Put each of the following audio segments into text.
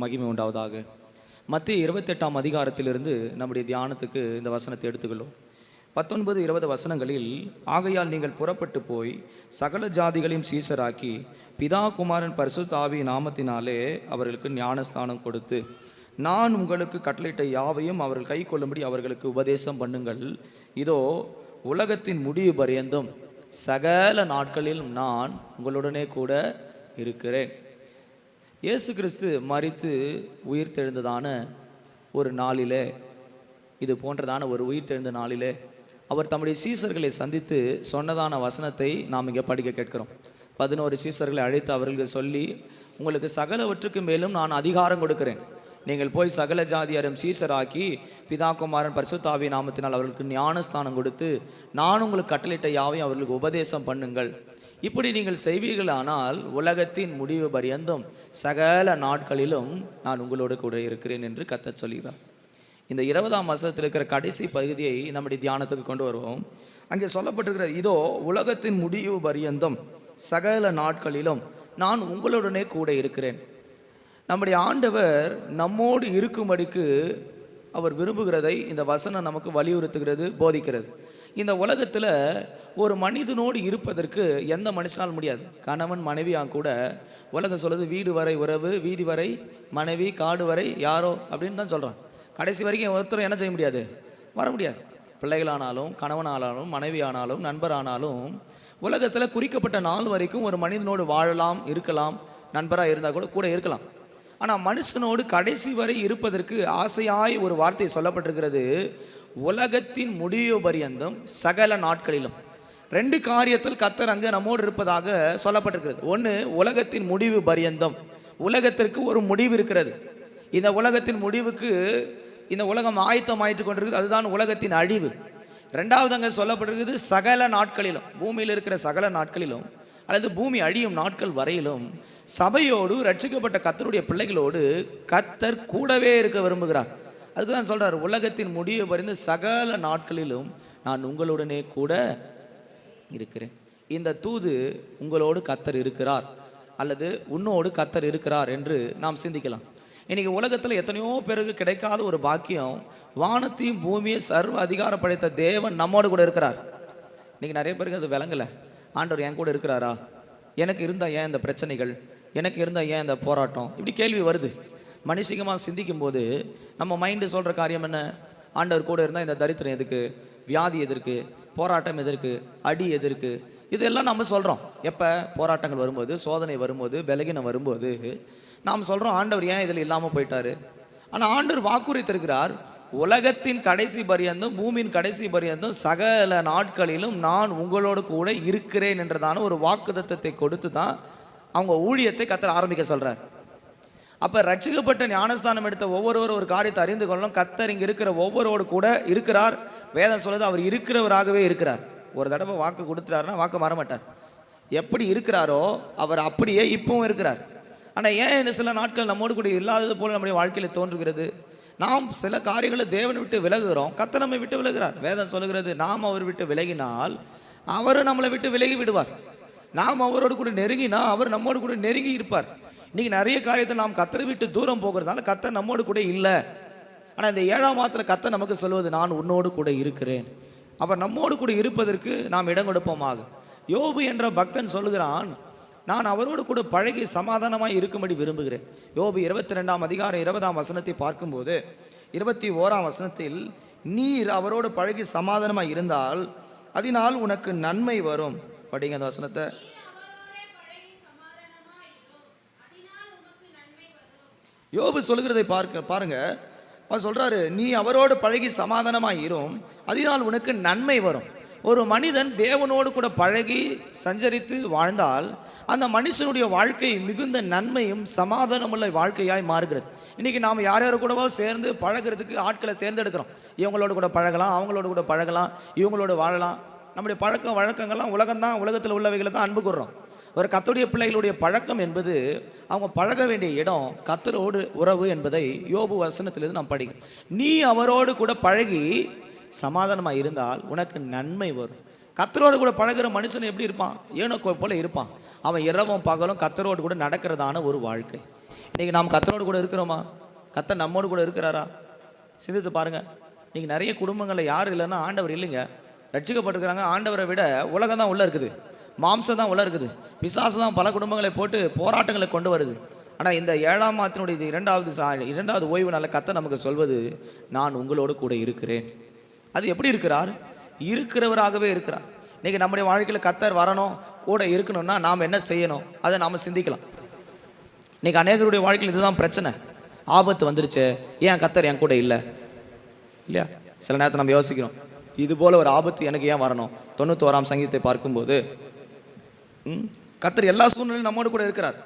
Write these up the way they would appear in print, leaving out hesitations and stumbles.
மகிமை உண்டாவதாக. மத்திய 28ஆம் அதிகாரத்திலிருந்து நம்முடைய தியானத்துக்கு இந்த வசனத்தை எடுத்துக்கொள்ளும். 19-20 வசனங்களில், ஆகையால் நீங்கள் புறப்பட்டு போய் சகல ஜாதிகளையும் சீசராக்கி பிதா குமாரன் பரிசுத்த ஆவியின் நாமத்தினாலே அவர்களுக்கு ஞானஸ்தானம் கொடுத்து நான் உங்களுக்கு கட்டளையிட்ட யாவையும் அவர்கள் கை கொள்ளும்படி அவர்களுக்கு உபதேசம் பண்ணுங்கள். இதோ உலகத்தின் முடிவு பரியந்தும் சகல நாட்களில் நான் உங்களுடனே கூட இருக்கிறேன். இயேசு கிறிஸ்து மரித்து உயிர்த்தெழுந்ததான ஒரு நாளிலே, இது போன்றதான ஒரு உயிர்த்தெழுந்த நாளிலே அவர் தம்முடைய சீசர்களை சந்தித்து சொன்னதான வசனத்தை நாம் இங்கே படிக்க கேட்கிறோம். 11 சீசர்களை அழைத்து அவர்களுக்கு சொல்லி, உங்களுக்கு சகலவற்றுக்கு மேலும் நான் அதிகாரம் கொடுக்கிறேன். நீங்கள் போய் சகல ஜாதியாரும் சீசராக்கி பிதா குமாரன் பரிசுத்த ஆவியின் நாமத்தினால் அவர்களுக்கு ஞானஸ்தானம் கொடுத்து நான் உங்களுக்கு கட்டளையிட்ட யாவையும் அவர்களுக்கு உபதேசம் பண்ணுங்கள். இப்படி நீங்கள் செய்வீர்களானால் உலகத்தின் முடிவு பரியந்தும் சகல நாட்களிலும் நான் உங்களோடு கூட இருக்கிறேன் என்று கர்த்தர் சொல்கிறார். இந்த 20ஆம் வசனத்தில் இருக்கிற கடைசி பகுதியை நம்முடைய தியானத்துக்கு கொண்டு வருவோம். அங்கே சொல்லப்பட்டிருக்கிற, இதோ உலகத்தின் முடிவு பரியந்தும் சகல நாட்களிலும் நான் உங்களுடனே கூட இருக்கிறேன். நம்முடைய ஆண்டவர் நம்மோடு இருக்கும்படிக்கு அவர் விரும்புகிறதை இந்த வசனம் நமக்கு வலியுறுத்துகிறது, போதிக்கிறது. இந்த உலகத்தில் ஒரு மனிதனோடு இருப்பதற்கு எந்த மனுஷனால் முடியாது. கணவன் மனைவியாக கூட உலகம் சொல்லுது, வீடு வரை உறவு, வீதி வரை மனைவி, காடு வரை யாரோ அப்படின்னு தான் சொல்கிறான். கடைசி வரைக்கும் ஒருத்தரும் என்ன செய்ய முடியாது, வர முடியாது. பிள்ளைகளானாலும் கணவனானாலும் மனைவி ஆனாலும் நண்பர் ஆனாலும் உலகத்தில் குறிக்கப்பட்ட நாள் வரைக்கும் ஒரு மனிதனோடு வாழலாம், இருக்கலாம், நண்பராக இருந்தால் கூட கூட இருக்கலாம். ஆனால் மனுஷனோடு கடைசி வரை இருப்பதற்கு ஆசையாய் ஒரு வார்த்தை சொல்லப்பட்டிருக்கிறது, உலகத்தின் முடிவு பரியந்தும் சகல நாட்களிலும். 2 காரியத்தில் கர்த்தர் அங்கே நம்மோடு இருப்பதாக சொல்லப்பட்டிருக்கிறது. ஒன்று, உலகத்தின் முடிவு பரியந்தம். உலகத்திற்கு ஒரு முடிவு இருக்கிறது. இந்த உலகத்தின் முடிவுக்கு இந்த உலகம் ஆயத்தமாயிட்டு கொண்டிருக்குது, அதுதான் உலகத்தின் அழிவு. 2வது அங்கே சொல்லப்பட்டிருக்கிறது, சகல நாட்களிலும், பூமியில் இருக்கிற சகல நாட்களிலும் அல்லது பூமி அழியும் நாட்கள் வரையிலும் சபையோடு ரட்சிக்கப்பட்ட கர்த்தருடைய பிள்ளைகளோடு கர்த்தர் கூடவே இருக்க விரும்புகிறார். அதுதான் சொல்றார், உலகத்தின் முடிவு பரிந்து சகல நாட்களிலும் நான் உங்களுடனே கூட இருக்கிறேன். இந்த தூது உங்களோடு கர்த்தர் இருக்கிறார் அல்லது உன்னோடு கர்த்தர் இருக்கிறார் என்று நாம் சிந்திக்கலாம். இன்னைக்கு உலகத்தில் எத்தனையோ பேருக்கு கிடைக்காத ஒரு பாக்கியம், வானத்தையும் பூமியை சர்வ அதிகாரம் படைத்த தேவன் நம்மோடு கூட இருக்கிறார். இன்னைக்கு நிறைய பேருக்கு அது விளங்கலை. ஆண்டவர் என் கூட இருக்கிறாரா, எனக்கு இருந்தால் ஏன் இந்த பிரச்சனைகள், எனக்கு இருந்தால் ஏன் இந்த போராட்டம், இப்படி கேள்வி வருது. மனுஷிகமாக சிந்திக்கும் போது நம்ம மைண்டு சொல்கிற காரியம் என்ன, ஆண்டவர் கூட இருந்தால் இந்த தரித்திரம் எதுக்கு, வியாதி எதற்கு, போராட்டம் எதற்கு, அடி எதற்கு, இதெல்லாம் நம்ம சொல்கிறோம். எப்போ போராட்டங்கள் வரும்போது, சோதனை வரும்போது, பலகீனம் வரும்போது நாம் சொல்கிறோம், ஆண்டவர் ஏன் இதில் இல்லாமல் போயிட்டாரு. ஆனால் ஆண்டவர் வாக்குறுத்திருக்கிறார், உலகத்தின் கடைசி பரியந்தும் பூமியின் கடைசி பரியந்தும் சகல நாட்களிலும் நான் உங்களோடு கூட இருக்கிறேன் என்றதான ஒரு வாக்குத்தத்தத்தை கொடுத்து தான் அவங்க ஊழியத்தை கர்த்தர் ஆரம்பிக்க சொல்கிறார். அப்போ ரட்சிக்கப்பட்ட ஞானஸ்தானம் எடுத்த ஒவ்வொருவரும் ஒரு காரியத்தை அறிந்து கொள்ளணும், கர்த்தர் இங்கே இருக்கிற ஒவ்வொருவோடு கூட இருக்கிறார். வேதம் சொல்லுது, அவர் இருக்கிறவராகவே இருக்கிறார். ஒரு தடவை வாக்கு கொடுத்துட்டாருன்னா வாக்கு மாறமாட்டார். எப்படி இருக்கிறாரோ அவர் அப்படியே இப்பவும் இருக்கிறார். ஆனால் ஏன் இந்த சில நாட்கள் நம்மோடு கூட இல்லாதது போல நம்முடைய வாழ்க்கையில் தோன்றுகிறது? நாம் சில காரியங்களை தேவனை விட்டு விலகுகிறோம், கர்த்தர் நம்மை விட்டு விலகுகிறார். வேதம் சொல்லுகிறது, நாம் அவர் விட்டு விலகினால் அவர் நம்மளை விட்டு விலகி விடுவார். நாம் அவரோடு கூட நெருங்கினா அவர் நம்மோடு கூட நெருங்கி இருப்பார். இன்றைக்கி நிறைய காரியத்தை நாம் கர்த்தரை விட்டு தூரம் போகிறதுனால கர்த்தர் நம்மோடு கூட இல்லை. ஆனால் இந்த 7ஆம் மாதத்தில் கர்த்தர் நமக்கு சொல்வது, நான் உன்னோடு கூட இருக்கிறேன். அவர் நம்மோடு கூட இருப்பதற்கு நாம் இடம் கொடுப்போமாக. யோபு என்ற பக்தன் சொல்லுகிறான், நான் அவரோடு கூட பழகி சமாதானமாக இருக்கும்படி விரும்புகிறேன். யோபு 22ஆம் அதிகாரம் 20ஆம் வசனத்தை பார்க்கும்போது 21ஆம் வசனத்தில், நீர் அவரோடு பழகி சமாதானமாக இருந்தால் அதனால் உனக்கு நன்மை வரும். படிங்க அந்த வசனத்தை. யோபு சொல்லுகிறதை பாருங்க. அவர் சொல்றாரு, நீ அவரோடு பழகி சமாதானமாக இரும், அதனால் உனக்கு நன்மை வரும். ஒரு மனிதன் தேவனோடு கூட பழகி சஞ்சரித்து வாழ்ந்தால் அந்த மனுஷனுடைய வாழ்க்கை மிகுந்த நன்மையும் சமாதானமுள்ள வாழ்க்கையாய் மாறுகிறது. இன்றைக்கி நாம் யார் யார் கூடவோ சேர்ந்து பழகிறதுக்கு ஆட்களை தேர்ந்தெடுக்கிறோம். இவங்களோடு கூட பழகலாம், அவங்களோட கூட பழகலாம், இவங்களோட வாழலாம். நம்முடைய பழக்க வழக்கங்கள்லாம் உலகம்தான், உலகத்தில் உள்ளவைகளை தான் அன்பு கூறுறோம். ஒரு கர்த்தருடைய பிள்ளைகளுடைய பழக்கம் என்பது அவங்க பழக வேண்டிய இடம் கர்த்தரோடு உறவு என்பதை யோபு வசனத்திலிருந்து நாம் படிக்கிறோம். நீ அவரோடு கூட பழகி சமாதானமாக இருந்தால் உனக்கு நன்மை வரும். கர்த்தரோடு கூட பழகிற மனுஷன் எப்படி இருப்பான்? ஏனோக்கை போல இருப்பான். அவன் இரவும் பகலும் கர்த்தரோடு கூட நடக்கிறதான ஒரு வாழ்க்கை. இன்றைக்கி நாம் கர்த்தரோடு கூட இருக்கிறோமா? கர்த்தர் நம்மோடு கூட இருக்கிறாரா? சிந்தித்து பாருங்கள். இன்றைக்கி நிறைய குடும்பங்களில் யார் இல்லைன்னா ஆண்டவர் இல்லைங்க. ரட்சிக்கப்பட்டிருக்கிறாங்க, ஆண்டவரை விட உலகம் தான் உள்ளே இருக்குது, மாம்சம் தான் உள்ளே இருக்குது, பிசாசு தான் பல குடும்பங்களை போட்டு போராட்டங்களை கொண்டு வருது. ஆனால் இந்த 7ஆம் மாதத்தினுடைய இரண்டாவது ஓய்வு நாளில் கர்த்தர் நமக்கு சொல்வது, நான் உங்களோடு கூட இருக்கிறேன். அது எப்படி இருக்கிறார்? இருக்கிறவராகவே இருக்கிறார். இன்றைக்கி நம்முடைய வாழ்க்கையில் கர்த்தர் வரணும், கூட இருக்கணும்னா நாம் என்ன செய்யணும், அதை நாம் சிந்திக்கலாம். இன்றைக்கி அநேகருடைய வாழ்க்கையில் இதுதான் பிரச்சனை. ஆபத்து வந்துருச்சு, ஏன் கர்த்தர் என் கூட இல்லை? இல்லையா? சில நேரத்தில் நம்ம யோசிக்கிறோம், இது போல் ஒரு ஆபத்து எனக்கு ஏன் வரணும்? 91ஆம் சங்கீதத்தை பார்க்கும்போது கர்த்தர் எல்லா சூழ்நிலையும் நம்மோடு கூட இருக்கிறார்.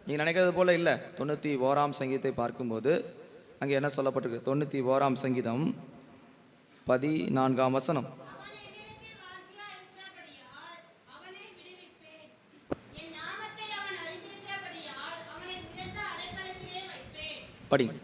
நீங்கள் நினைக்கிறது போல் இல்லை. 91ஆம் சங்கீதத்தை பார்க்கும்போது அங்கே என்ன சொல்லப்பட்டிருக்கு? 91ஆம் சங்கீதம் 14ஆம் வசனம். படிங்க.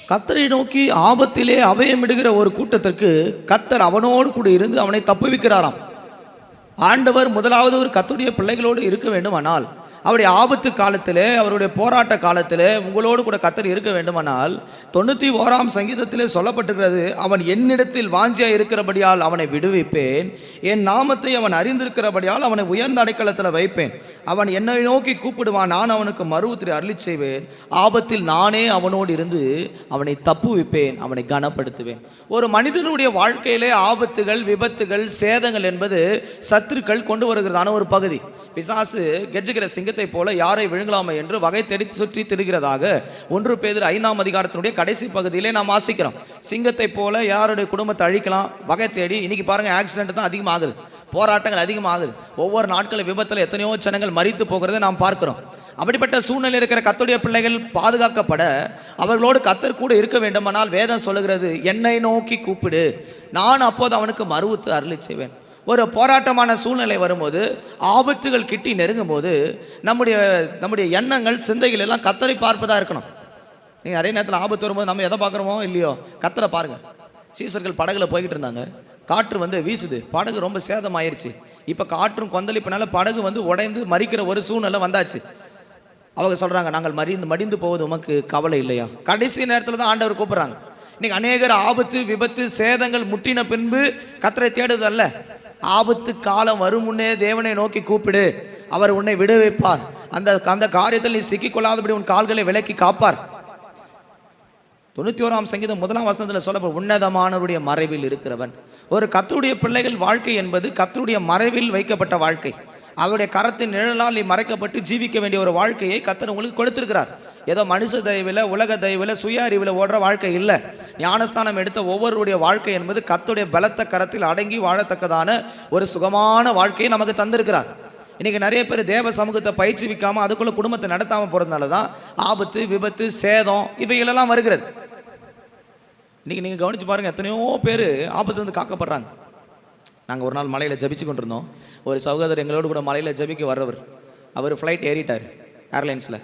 கர்த்தரை நோக்கி ஆபத்திலே அபயமிடுகிற ஒரு கூட்டத்திற்கு கர்த்தர் அவனோடு கூட இருந்து அவனை தப்புவிக்கிறாராம். ஆண்டவர் முதலாவது ஒரு கர்த்தருடைய பிள்ளைகளோடு இருக்க வேண்டுமானால், அவருடைய ஆபத்து காலத்திலே, அவருடைய போராட்ட காலத்திலே உங்களோடு கூட கர்த்தர் இருக்க வேண்டுமானால், 91ஆம் சங்கீதத்திலே சொல்லப்பட்டிருக்கிறது, அவன் என்னிடத்தில் வாஞ்சியாக இருக்கிறபடியால் அவனை விடுவிப்பேன், என் நாமத்தை அவன் அறிந்திருக்கிறபடியால் அவனை உயர்ந்த அடைக்கலத்தில் வைப்பேன், அவன் என்னை நோக்கி கூப்பிடுவான், நான் அவனுக்கு மறுஉத்திரை அருளி செய்வேன், ஆபத்தில் நானே அவனோடு இருந்து அவனை தப்புவிப்பேன், அவனை கனப்படுத்துவேன். ஒரு மனிதனுடைய வாழ்க்கையிலே ஆபத்துகள், விபத்துகள், சேதங்கள் என்பது சத்துருக்கள் கொண்டு வருகிறதான ஒரு பகுதி. பிசாசு கெர்ஜுகிற சிங்கத்தை போல யாரை விழுங்கலாமா என்று வகை தேடி சுற்றி திரிகிறதாக 1 பேதுரு 5ஆம் அதிகாரத்தினுடைய கடைசி பகுதியிலே நாம் வாசிக்கிறோம். சிங்கத்தை போல யாருடைய குடும்பத்தை அழிக்கலாம் வகை தேடி. இன்னைக்கு பாருங்க, ஆக்சிடென்ட் தான் அதிகமாகுது, போராட்டங்கள் அதிகமாகுது, ஒவ்வொரு நாட்களில் விபத்தில் எத்தனையோ ஜனங்கள் மரித்து போகிறதை நாம் பார்க்கிறோம். அப்படிப்பட்ட சூழ்நிலை இருக்கிற கர்த்தருடைய பிள்ளைகள் பாதுகாக்கப்பட அவர்களோடு கர்த்தர் கூட இருக்க வேண்டுமானால் வேதம் சொல்லுகிறது, என்னை நோக்கி கூப்பிடு, நான் அப்போது அவனுக்கு மறுஉத்திரை அருளி செய்வேன். ஒரு போராட்டமான சூழ்நிலை வரும்போது, ஆபத்துகள் கிட்டி நெருங்கும் போது நம்முடைய எண்ணங்கள், சிந்தைகள் எல்லாம் கர்த்தரை பார்ப்பதாக இருக்கணும். நீங்கள் நிறைய நேரத்தில் ஆபத்து வரும்போது நம்ம எதை பார்க்குறோமோ இல்லையோ, கர்த்தரை பாருங்கள். சீசர்கள் படகுல போய்கிட்டு இருந்தாங்க, காற்று வீசுது, படகு ரொம்ப சேதமாயிருச்சு. இப்போ காற்றும் கொந்தளிப்பினால படகு உடைந்து மறிக்கிற ஒரு சூழ்நிலை வந்தாச்சு. அவங்க சொல்கிறாங்க, நாங்கள் மடிந்து போவது உமக்கு கவலை இல்லையா? கடைசி நேரத்தில் தான் ஆண்டவர் கூப்பிட்றாங்க. இன்னைக்கு அநேகர் ஆபத்து, விபத்து, சேதங்கள் முற்றின பின்பு கர்த்தரை தேடுதல்ல, ஆபத்து காலம் வரும் முன்னே தேவனை நோக்கி கூப்பிடு, அவர் உன்னை விடுவிப்பார், அந்த காரியத்தில் நீ சிக்கிக்கொள்ளாதபடி உன் கால்களை விலக்கி காப்பார். 91ஆம் சங்கீதம் 1ஆம் வசனத்தில் சொல்லப்படும், உன்னதமானவருடைய மறைவில் இருக்கிறவன். ஒரு கர்த்தருடைய பிள்ளைகள் வாழ்க்கை என்பது கர்த்தருடைய மறைவில் வைக்கப்பட்ட வாழ்க்கை. அவருடைய கரத்தின் நிழலால் நீ மறைக்கப்பட்டு ஜீவிக்க வேண்டிய ஒரு வாழ்க்கையை கர்த்தர் உங்களுக்கு கொடுத்திருக்கிறார். ஏதோ மனுஷ தயவில், உலக தயவில், சுய அறிவில் ஓடுற வாழ்க்கை இல்லை. ஞானஸ்தானம் எடுத்த ஒவ்வொருடைய வாழ்க்கை என்பது கர்த்தருடைய பலத்த கரத்தில் அடங்கி வாழத்தக்கதான ஒரு சுகமான வாழ்க்கையை நமக்கு தந்திருக்கிறார். இன்றைக்கி நிறைய பேர் தேவ சமூகத்தை பயிற்சிவிக்காமல் அதுக்குள்ளே குடும்பத்தை நடத்தாமல் போகிறதுனால தான் ஆபத்து, விபத்து, சேதம் இவைகளெல்லாம் வருகிறது. இன்றைக்கி நீங்கள் கவனித்து பாருங்கள், எத்தனையோ பேர் ஆபத்து காக்கப்படுறாங்க. நாங்கள் ஒரு நாள் மலையில் ஜபிச்சு கொண்டிருந்தோம். ஒரு சகோதரர் எங்களோடு கூட மலையில் ஜபிக்க வர்றவர், அவர் ஃப்ளைட் ஏறிட்டார் ஏர்லைன்ஸில்.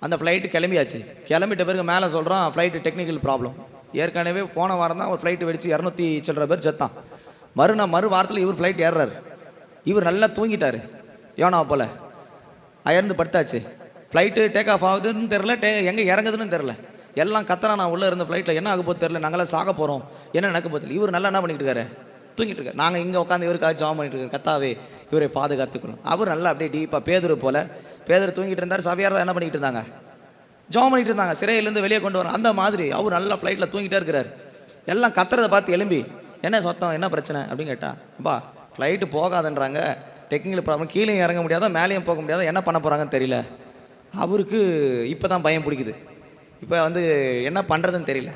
அந்த ஃப்ளைட்டு கிளம்பியாச்சு. கிளம்பிட்ட பிறகு மேலே சொல்கிறான், ஃப்ளைட்டு டெக்னிக்கல் ப்ராப்ளம். ஏற்கனவே போன வாரம் தான் ஒரு ஃப்ளைட்டு வெடிச்சு 200 சில்லற பேர் செத்தான். மறு வாரத்தில் இவர் ஃப்ளைட் ஏறுறாரு. இவர் நல்லா தூங்கிட்டார், யோனா போல் அயர்ந்து படுத்தாச்சு. ஃப்ளைட்டு டேக் ஆஃப் ஆகுதுன்னு தெரில, எங்கே இறங்குதுன்னு தெரில. எல்லாம் கத்தரா, நான் உள்ளே இருந்த ஃப்ளைட்டில் என்ன ஆக போது தெரில, நாங்களாம் சாக போகிறோம், என்ன நடக்க போதில்லை. இவர் நல்லா என்ன பண்ணிட்டு இருக்காரு, தூங்கிட்டு இருக்காரு. நாங்கள் இங்கே உட்காந்து இவருக்காக ஜாம் பண்ணிட்டு இருக்காரு, கத்தாவே இவரை பாதுகாத்துக்கணும். அவர் நல்லா அப்படியே டீப்பாக பேதுரு போல், பேதர் தூங்கிட்டு இருந்தார், சபையார் தான் என்ன பண்ணிட்டு இருந்தாங்க, ஜாம் பண்ணிட்டு இருந்தாங்க, சிறையிலேருந்து வெளியே கொண்டு வரோம். அந்த மாதிரி அவர் நல்லா ஃப்ளைட்டில் தூங்கிட்டே இருக்கிறார். எல்லாம் கத்துறதை பார்த்து எழும்பி, என்ன சத்தம், என்ன பிரச்சனை அப்படின்னு கேட்டா, அப்பா ஃப்ளைட்டு போகாதுன்றாங்க, டெக்னிக்கல் ப்ராப்ளம், கீழே இறங்க முடியாத, மேலேயும் போக முடியாத, என்ன பண்ண போகிறாங்கன்னு தெரியல. அவருக்கு இப்போ தான் பயம் பிடிக்குது. இப்போ என்ன பண்ணுறதுன்னு தெரியல.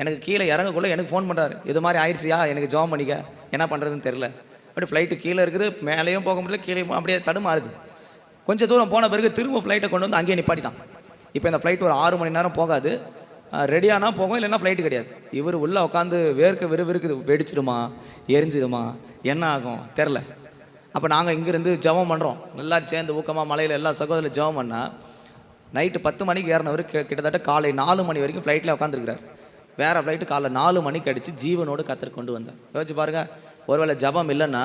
எனக்கு கீழே இறங்கக்குள்ளே எனக்கு ஃபோன் பண்ணுறாரு, இது மாதிரி ஆயிடுச்சியா, எனக்கு ஜாம் பண்ணிக்க, என்ன பண்ணுறதுன்னு தெரியல. அப்படி ஃப்ளைட்டு கீழே இருக்குது, மேலேயும் போக முடியல, கீழே அப்படியே தடுமாறுது. கொஞ்சம் தூரம் போன பிறகு திரும்ப ஃப்ளைட்டை கொண்டு அங்கேயே நிப்பாட்டிட்டான். இப்போ இந்த ஃப்ளைட் ஒரு 6 மணி நேரம் போகாது, ரெடியானா போகும், இல்லைன்னா ஃப்ளைட்டு கிடையாது. இவர் உள்ளே உட்காந்து வேர்க்க விறுவிறுக்குது, வெடிச்சிடுமா, எரிஞ்சிடுமா, என்ன ஆகும் தெரில. அப்போ நாங்கள் இங்கேருந்து ஜெபம் பண்ணுறோம், எல்லாரும் சேர்ந்து ஊக்கமாக மலையில் எல்லா சகோதரில் ஜெபம் பண்ணால், நைட்டு 10 மணிக்கு ஏறினவர் கிட்டத்தட்ட காலை 4 மணி வரைக்கும் ஃப்ளைட்டில் உட்காந்துருக்கிறார். வேறு ஃப்ளைட்டு காலைல 4 மணிக்கு அடித்து ஜீவனோடு கத்தர் கொண்டு வந்தார். யோசிச்சு பாருங்கள், ஒருவேளை ஜபம் இல்லைன்னா,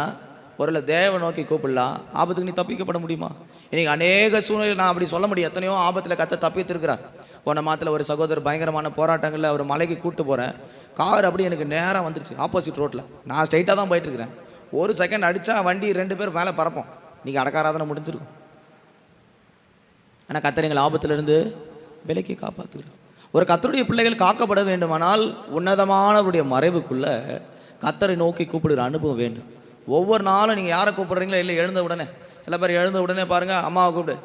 ஒருவேளை தேவ நோக்கி கூப்பிடலாம், ஆபத்துக்கு நீ தப்பிக்கப்பட முடியுமா? இன்றைக்கி அநேக சூழ்நிலை நான் அப்படி சொல்ல முடியும். எத்தனையோ ஆபத்தில் கத்தர் தப்பித்திருக்கிறார். போன மாதத்தில் ஒரு சகோதரர் பயங்கரமான போராட்டங்களில் அவர் மலைக்கு கூப்பிட்டு போகிறேன், கார் அப்படி எனக்கு நேராக வந்துருச்சு ஆப்போசிட் ரோட்டில். நான் ஸ்ட்ரைட்டாக தான் போயிட்டுருக்கிறேன். ஒரு செகண்ட் அடித்தா வண்டி 2 பேர் மேலே பறப்போம். இன்றைக்கி அடக்காராதனை முடிஞ்சிருக்கும். ஆனால் கத்தர் எங்கள் ஆபத்திலிருந்து விலைக்கு காப்பாற்றுகிறார். ஒரு கத்தருடைய பிள்ளைகள் காக்கப்பட வேண்டுமானால் உன்னதமானவருடைய மறைவுக்குள்ளே கத்தரை நோக்கி கூப்பிடுகிற அனுபவம் வேண்டும். ஒவ்வொரு நாளும் நீங்கள் யாரை கூப்பிடுறீங்களோ இல்லை, எழுந்த உடனே சில பேர் எழுந்த உடனே பாருங்கள், அம்மாவை கூப்பிடு,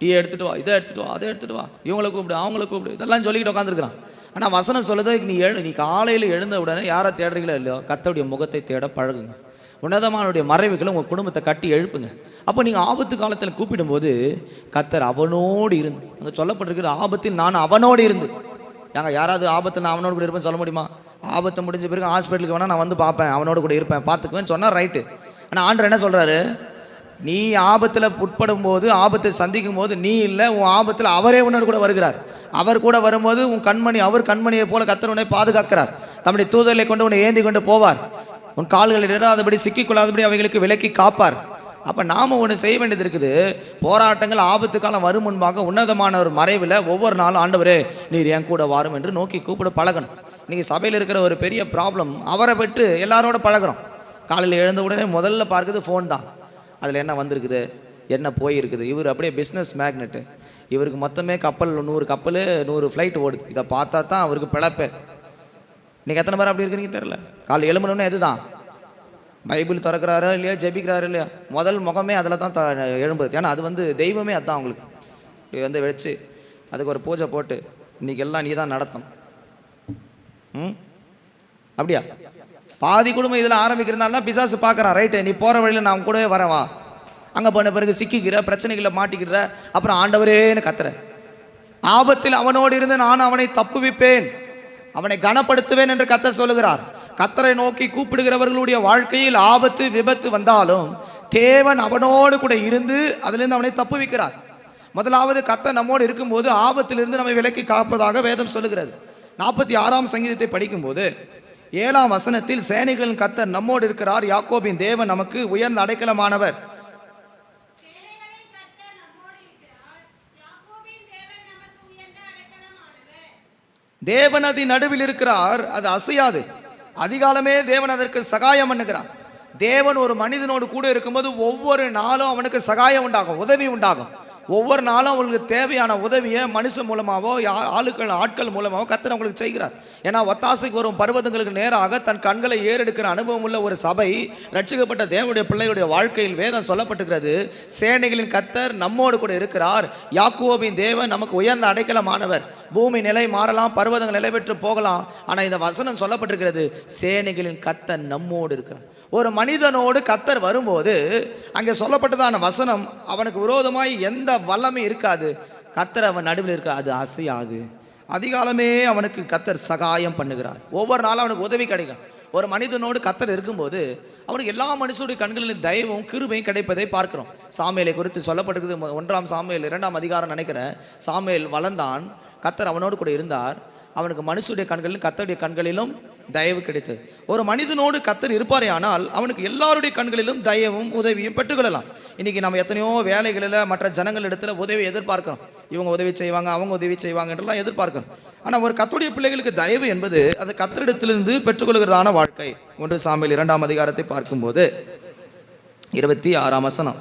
டீயை எடுத்துகிட்டு வா, இதை எடுத்துகிட்டு வா, அதை எடுத்துகிட்டு வா, இவங்களை கூப்பிடு, அவங்கள கூப்பிடு, இதெல்லாம் சொல்லிக்கிட்டு உட்காந்துருக்குறான். ஆனால் வசனம் சொல்லுது, நீ காலையில் எழுந்த உடனே யாரை தேடுறீங்களோ இல்லையோ கத்தருடைய முகத்தை தேட பழகுங்க. உன்னதமானுடைய மறைவுகளை உங்கள் குடும்பத்தை கட்டி எழுப்புங்க. அப்போ நீங்கள் ஆபத்து காலத்தில் கூப்பிடும்போது கத்தர் அவனோடு இருந்து, அங்கே சொல்லப்பட்டிருக்கிற ஆபத்தில் நான் அவனோடு இருந்து. யாராவது ஆபத்து நான் அவனோடு கூட இருப்பேன்னு சொல்ல முடியுமா? ஆபத்து முடிஞ்ச பிறகு ஹாஸ்பிட்டலுக்கு வேணால் நான் வந்து பார்ப்பேன், அவனோடு கூட இருப்பேன், பார்த்துக்குவேன்னு சொன்னால் ரைட்டு. ஆனால் ஆண்டவர் என்ன சொல்கிறாரு? நீ ஆபத்தில் உட்படும் போது, ஆபத்தை சந்திக்கும் போது நீ இல்லை, உன் ஆபத்தில் அவரே உன்னோடு கூட வருகிறார். அவர் கூட வரும்போது உன் கண்மணி, அவர் கண்மணியை போல கத்தர் உன்னை பாதுகாக்கிறார். தம்முடைய தூதர்களை கொண்டு உன்னை ஏந்தி கொண்டு போவார். உன் கால்களில் இடாதபடி சிக்கிக்கொள்ளாதபடி அவைகளுக்கு விலக்கி காப்பார். அப்போ நாம் ஒன்று செய்ய வேண்டியது இருக்குது. போராட்டங்கள் ஆபத்து காலம் வரும் முன்பாக உன்னதமான ஒரு மறைவில் ஒவ்வொரு நாளும் ஆண்டவரே நீர் என் கூட வாரும் என்று நோக்கி கூப்பிட பழகணும். இன்றைக்கி சபையில் இருக்கிற ஒரு பெரிய ப்ராப்ளம், அவரை விட்டு எல்லாரோட பழகிறோம். காலையில் எழுந்த உடனே முதல்ல பார்க்குறது ஃபோன் தான். அதில் என்ன வந்திருக்குது, என்ன போயிருக்குது. இவர் அப்படியே பிஸ்னஸ் மேக்னெட்டு, இவருக்கு மொத்தமே கப்பல் 100 கப்பல் 100 ஃப்ளைட் ஓடுது. இதை பார்த்தா தான் அவருக்கு பிழப்பே. இன்றைக்கி எத்தனை பேர் அப்படி இருக்கிறீங்க தெரியல. காலை எழுமணுன்னே எதுதான், பைபிள் திறக்கிறாரோ இல்லையா, ஜெபிக்கிறாரோ இல்லையா, முதல் முகமே அதில் தான் எழும்புது. ஏன்னா அது தெய்வமே அதுதான். அவங்களுக்கு வச்சு அதுக்கு ஒரு பூஜை போட்டு இன்றைக்கி எல்லாம் நீ தான் நடத்தணும். அப்படியா? பாதி குடும்பம் இதில் ஆரம்பிக்கிறதுனால தான் பிசாசு பார்க்குறான். ரைட்டு, நீ போகிற வழியில் நான் கூடவே வரவா, அங்கே போன பிறகு சிக்கிக்கிற, பிரச்சனைகளை மாட்டிக்கிற, அப்புறம் ஆண்டவரேன்னு கத்துற. ஆபத்தில் அவனோடு இருந்து நான் அவனை தப்புவிப்பேன், அவனை கனப்படுத்துவேன் என்று கத்தர் சொல்லுகிறார். கத்தரை நோக்கி கூப்பிடுகிறவர்களுடைய வாழ்க்கையில் ஆபத்து விபத்து வந்தாலும் தேவன் அவனோடு கூட இருந்து அதிலிருந்து அவனை தப்புவிக்கிறார். முதலாவது கத்தர் நம்மோடு இருக்கும்போது ஆபத்திலிருந்து நம்மை விலக்கி காப்பதாக வேதம் சொல்லுகிறது. 46ஆம் சங்கீதத்தை படிக்கும்போது 7ஆம் வசனத்தில் சேனைகளின் கத்தர் நம்மோடு இருக்கிறார், யாக்கோபின் தேவன் நமக்கு உயர்ந்த அடைக்கலமானவர். தேவன் அதி நடுவில் இருக்கிறார், அது அசையாது. அதிகாலமே தேவன் அதற்கு சகாயம் பண்ணுகிறார். தேவன் ஒரு மனிதனோடு கூட இருக்கும்போது ஒவ்வொரு நாளும் அவனுக்கு சகாயம் உண்டாகும், உதவி உண்டாகும். ஒவ்வொரு நாளும் அவங்களுக்கு தேவையான உதவியை மனுஷன் மூலமாகவோ ஆட்கள் மூலமாகவோ கர்த்தர் அவங்களுக்கு செய்கிறார். ஏன்னா ஒத்தாசைக்கு வரும் பர்வதங்களுக்கு நேராக தன் கண்களை ஏறெடுக்கிற அனுபவம் உள்ள ஒரு சபை, ரட்சிக்கப்பட்ட தேவனுடைய பிள்ளைகளுடைய வாழ்க்கையில் வேதம் சொல்லப்பட்டிருக்கிறது. சேனைகளின் கர்த்தர் நம்மோடு கூட இருக்கிறார், யாக்கோபின் தேவன் நமக்கு உயர்ந்த அடைக்கலமானவர். பூமி நிலை மாறலாம், பர்வதங்கள் நிலை பெற்று போகலாம், ஆனால் இந்த வசனம் சொல்லப்பட்டிருக்கிறது, சேனைகளின் கர்த்தர் நம்மோடு இருக்கிறார். ஒரு மனிதனோடு கர்த்தர் வரும்போது அங்கே சொல்லப்பட்டதான வசனம், அவனுக்கு விரோதமாய் எந்த வல்லமை இருக்காது. கர்த்தர் அவன் நடுவில் இருக்க, அது அசையாது. அதிகாலமே அவனுக்கு கர்த்தர் சகாயம் பண்ணுகிறார். ஒவ்வொரு நாளும் அவனுக்கு உதவி கிடைக்கும். ஒரு மனிதனோடு கர்த்தர் இருக்கும்போது அவனுக்கு எல்லா மனுஷனுடைய கண்களின் தயவும் கிருபையும் கிடைப்பதை பார்க்கிறோம். சாமுவேலை குறித்து சொல்லப்பட்டிருக்குது. 1 சாமுவேல் 2ஆம் அதிகாரம் நினைக்கிறேன். சாமுவேல் வளர்ந்தான், கர்த்தர் அவனோடு கூட இருந்தார். அவனுக்கு மனுஷனுடைய கண்களிலும் கர்த்தருடைய கண்களிலும் தயவு கிடைத்தது. ஒரு மனிதனோடு கர்த்தர் இருப்பாரே ஆனால் அவனுக்கு எல்லாருடைய கண்களிலும் தயவும் உதவியும் பெற்றுக்கொள்ளலாம். இன்னைக்கு நம்ம எத்தனையோ வேலைகளில் மற்ற ஜனங்கள் இடத்துல உதவி எதிர்பார்க்கிறோம். இவங்க உதவி செய்வாங்க, அவங்க உதவி செய்வாங்க என்றெல்லாம் எதிர்பார்க்கிறோம். ஆனால் ஒரு கர்த்தருடைய பிள்ளைகளுக்கு தயவு என்பது அது கர்த்தரிடத்திலிருந்து பெற்றுக்கொள்கிறதான வாழ்க்கை. 1 சாமுவேல் 2ஆம் அதிகாரத்தை பார்க்கும்போது 26ஆம் வசனம்.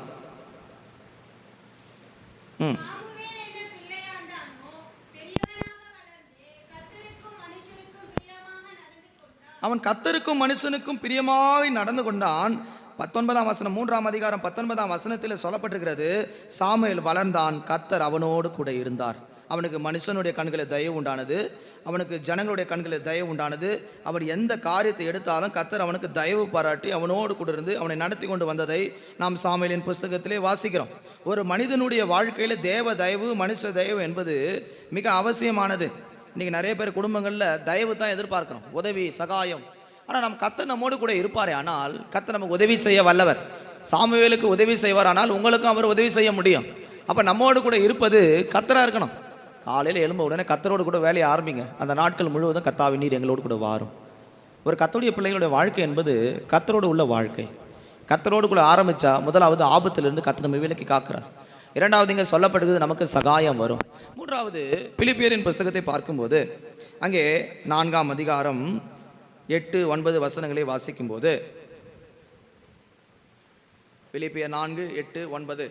அவன் கர்த்தருக்கும் மனுஷனுக்கும் பிரியமாய் நடந்து கொண்டான். 19ஆம் வசனம், 3ஆம் அதிகாரம் 19ஆம் வசனத்தில் சொல்லப்பட்டிருக்கிறது, சாமுவேல் வளர்ந்தான், கர்த்தர் அவனோடு கூட இருந்தார். அவனுக்கு மனுஷனுடைய கண்களில் தயவு உண்டானது, அவனுக்கு ஜனங்களுடைய கண்களில் தயவு உண்டானது. அவன் எந்த காரியத்தை எடுத்தாலும் கர்த்தர் அவனுக்கு தயவு பாராட்டி அவனோடு கூட இருந்து அவனை நடத்தி கொண்டு வந்ததை நாம் சாமுவேலின் புஸ்தகத்திலே வாசிக்கிறோம். ஒரு மனிதனுடைய வாழ்க்கையில் தேவ தயவு, மனுஷ தயவு என்பது மிக அவசியமானது. இன்றைக்கி நிறைய பேர் குடும்பங்களில் தயவு தான் எதிர்பார்க்குறோம், உதவி சகாயம். ஆனால் நம்ம கர்த்தர் நம்மோடு கூட இருப்பாரே ஆனால் கர்த்தர் நமக்கு உதவி செய்ய வல்லவர். சாமுவேலுக்கு உதவி செய்வார், ஆனால் உங்களுக்கும் அவர் உதவி செய்ய முடியும். அப்போ நம்மோடு கூட இருப்பது கர்த்தராக இருக்கணும். காலையில் எழும்ப உடனே கத்தரோடு கூட வேலையை ஆரம்பிங்க. அந்த நாட்கள் முழுவதும் கர்த்தாவின் நீர் எங்களோடு கூட வாரும். ஒரு கர்த்தருடைய பிள்ளைகளுடைய வாழ்க்கை என்பது கர்த்தரோடு உள்ள வாழ்க்கை. கர்த்தரோடு கூட ஆரம்பித்தா முதலாவது ஆபத்திலிருந்து கர்த்தர் நம்மை விலக்கி காக்கிறார். இரண்டாவது இங்கே சொல்லப்படுகிறது நமக்கு சகாயம் வரும். மூன்றாவது பிலிப்பியரின் புஸ்தகத்தை பார்க்கும்போது அங்கே 4ஆம் அதிகாரம் 8-9 வசனங்களை வாசிக்கும்போது, பிலிப்பியர் 4:8-9.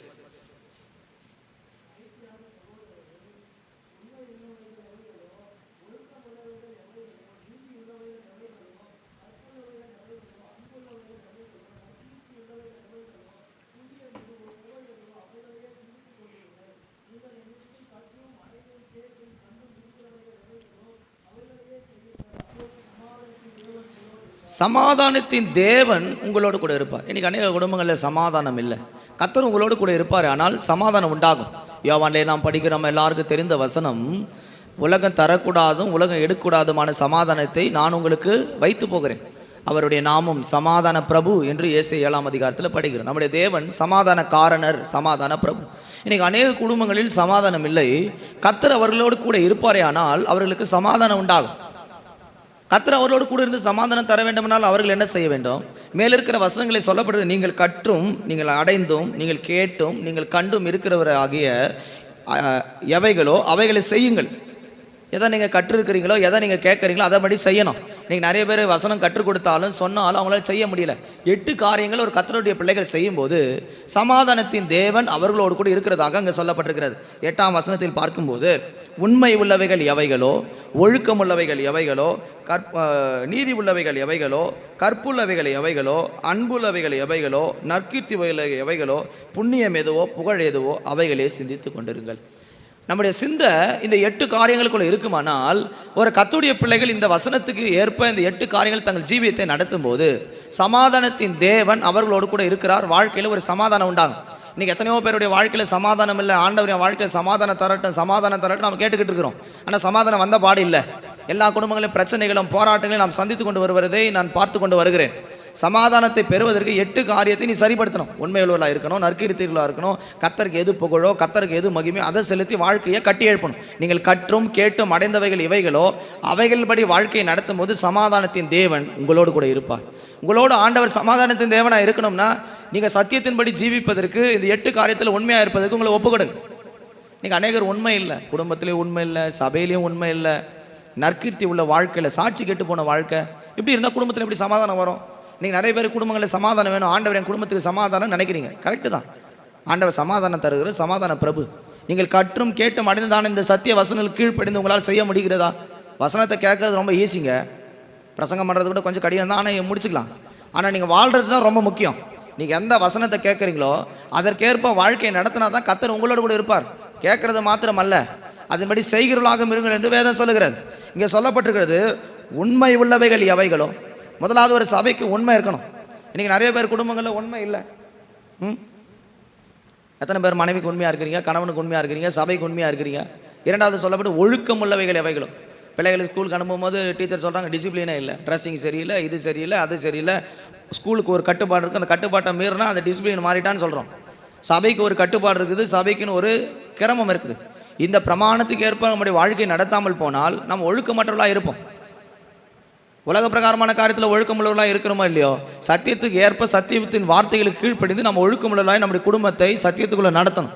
சமாதானத்தின் தேவன் உங்களோடு கூட இருப்பார். இன்னைக்கு அநேக குடும்பங்களில் சமாதானம் இல்லை. கர்த்தர் உங்களோடு கூட இருப்பார், ஆனால் சமாதானம் உண்டாகும். யோவானிலே நாம் படிக்கிற நம்ம எல்லாருக்கும் தெரிந்த வசனம், உலகம் தரக்கூடாதும் உலகம் எடுக்கக்கூடாதுமான சமாதானத்தை நான் உங்களுக்கு வைத்து போகிறேன், அவருடைய நாமம் சமாதான பிரபு என்று ஏசாயா 7ஆம் அதிகாரத்தில் படிக்கிறோம். நம்முடைய தேவன் சமாதான காரணர், சமாதான பிரபு. இன்னைக்கு அநேக குடும்பங்களில் சமாதானம் இல்லை. கர்த்தர் அவர்களோடு கூட இருப்பாரே, ஆனால் அவர்களுக்கு சமாதானம் உண்டாகும். கர்த்தர் அவர்களோடு கூட இருந்து சமாதானம் தர வேண்டுமென்றால் அவர்கள் என்ன செய்ய வேண்டும்? மேலிருக்கிற வசனங்களை சொல்லப்படுது, நீங்கள் கற்றும் நீங்கள் அடைந்தும் நீங்கள் கேட்டும் நீங்கள் கண்டும் இருக்கிறவர் ஆகிய எவைகளோ அவைகளை செய்யுங்கள். எதை நீங்கள் கற்றுருக்கிறீங்களோ எதை நீங்கள் கேட்குறீங்களோ அதை படி செய்யணும். நீங்கள் நிறைய பேர் வசனம் கற்றுக் கொடுத்தாலும் சொன்னாலும் அவங்களால செய்ய முடியல. 8 காரியங்கள் ஒரு கர்த்தருடைய பிள்ளைகள் செய்யும்போது சமாதானத்தின் தேவன் அவர்களோடு கூட இருக்கிறதாக அங்கே சொல்லப்பட்டிருக்கிறது. 8ஆம் வசனத்தில் பார்க்கும்போது, உண்மை உள்ளவைகள் எவைகளோ, ஒழுக்கம் உள்ளவைகள் எவைகளோ, நீதி உள்ளவைகள் எவைகளோ, கற்புள்ளவைகள் எவைகளோ, அன்புள்ளவைகள் எவைகளோ, நற்கீர்த்தி எவைகளோ, புண்ணியம் எதுவோ புகழ் எதுவோ அவைகளே சிந்தித்து கொண்டிருங்கள். நம்முடைய சிந்தை இந்த 8 காரியங்களுக்குள்ள இருக்குமானால், ஒரு கர்த்தருடைய பிள்ளைகள் இந்த வசனத்துக்கு ஏற்ப இந்த 8 காரியங்கள் தங்கள் ஜீவியத்தை நடத்தும் போது சமாதானத்தின் தேவன் அவர்களோடு கூட இருக்கிறார். வாழ்க்கையில் ஒரு சமாதானம் உண்டாகும். இன்னைக்கு எத்தனையோ பேருடைய வாழ்க்கையில் சமாதானம் இல்லை. ஆண்டவரின் வாழ்க்கையில் சமாதானம் தரட்டும் நம்ம கேட்டுக்கிட்டு இருக்கிறோம். ஆனால் சமாதானம் வந்த பாடு இல்லை. எல்லா குடும்பங்களிலும் பிரச்சனைகளும் போராட்டங்களையும் நாம் சந்தித்து கொண்டு வருவதை நான் பார்த்து கொண்டு வருகிறேன். சமாதானத்தை பெறுவதற்கு 8 காரியத்தை நீ சரிப்படுத்தணும். உண்மையுள்ளவர்களாக இருக்கணும், நற்கீர்த்திகளாக இருக்கணும், கர்த்தருக்கு எது புகழோ கர்த்தருக்கு எது மகிமையோ அதை செலுத்தி வாழ்க்கையை கட்டி எழுப்பணும். நீங்கள் கற்றும் கேட்டும் அடைந்தவைகள் இவைகளோ அவைகள்படி வாழ்க்கையை நடத்தும் போது சமாதானத்தின் தேவன் உங்களோடு கூட இருப்பார். உங்களோடு ஆண்டவர் சமாதானத்தின் தேவனாக இருக்கணும்னா நீங்கள் சத்தியத்தின்படி ஜீவிப்பதற்கு இந்த 8 காரியத்தில் உண்மையாக இருப்பதற்கு உங்களை ஒப்புக்கொடுங்க. நீங்கள் அநேகர் உண்மை இல்லை, குடும்பத்திலேயும் உண்மை இல்லை, சபையிலையும் உண்மை இல்லை, நற்கீர்த்தி உள்ள வாழ்க்கையில் சாட்சி கெட்டு போன வாழ்க்கை. இப்படி இருந்தால் குடும்பத்தில் எப்படி சமாதானம் வரும்? நீங்கள் நிறைய பேர் குடும்பங்களில் சமாதானம் வேணும், ஆண்டவர் என் குடும்பத்துக்கு சமாதானம் நினைக்கிறீங்க. கரெக்டு தான், ஆண்டவர் சமாதானம் தருகிற சமாதான பிரபு. நீங்கள் கற்றும் கேட்டும் அடைந்ததான இந்த சத்திய வசனங்கள் கீழ்ப்படிந்து உங்களால் செய்ய முடிகிறதா? வசனத்தை கேட்கறது ரொம்ப ஈஸிங்க, பிரசங்கம் பண்ணுறது கூட கொஞ்சம் கடினம் தான், ஆனால் முடிச்சுக்கலாம். ஆனால் நீங்கள் வாழ்கிறது தான் ரொம்ப முக்கியம். நீங்கள் எந்த வசனத்தை கேட்குறீங்களோ அதற்கேற்ப வாழ்க்கையை நடத்தினா தான் கர்த்தர் உங்களோடு கூட இருப்பார். கேட்கறது மாத்திரம் அல்ல, அதன்படி செய்கிறவர்களாக இருங்கள் என்று வேதம் சொல்லுகிறது. இங்கே சொல்லப்பட்டிருக்கிறது, உண்மை உள்ளவைகள் எவைகளோ. முதலாவது ஒரு சபைக்கு உண்மை இருக்கணும். இன்றைக்கி நிறைய பேர் குடும்பங்களில் உண்மை இல்லை. எத்தனை பேர் மனைவிக்கு உண்மையாக இருக்கிறீங்க, கணவனுக்கு உண்மையாக இருக்கிறீங்க, சபைக்கு உண்மையாக இருக்கிறீங்க? இரண்டாவது சொல்லப்பட்டு ஒழுக்கம் உள்ளவைகள் எவைகளோ. பிள்ளைகளுக்கு ஸ்கூலுக்கு அனுப்பும்போது டீச்சர் சொல்கிறாங்க டிசிப்ளினே இல்லை, ட்ரெஸ்ஸிங் சரியில்லை, இது சரியில்லை, அது சரியில்லை. ஸ்கூலுக்கு ஒரு கட்டுப்பாடு இருக்குது, அந்த கட்டுப்பாட்டை மீறினா அந்த டிசிப்ளின் மாறிட்டான்னு சொல்கிறோம். சபைக்கு ஒரு கட்டுப்பாடு இருக்குது, சபைக்குன்னு ஒரு கிரமம் இருக்குது. இந்த பிரமாணத்துக்கு ஏற்ப நம்முடைய வாழ்க்கை நடத்தாமல் போனால் நம்ம ஒழுக்கமற்றவர்களாக இருப்போம். உலக பிரகாரமான காரியத்தில் ஒழுக்கமுள்ளவர்களாக இருக்கிறோமா இல்லையோ, சத்தியத்துக்கு ஏற்ப சத்தியத்தின் வார்த்தைகளுக்கு கீழ்ப்படிந்து நம்ம ஒழுக்கமுள்ளவர்களாக நம்முடைய குடும்பத்தை சத்தியத்துக்குள்ளே நடத்தணும்.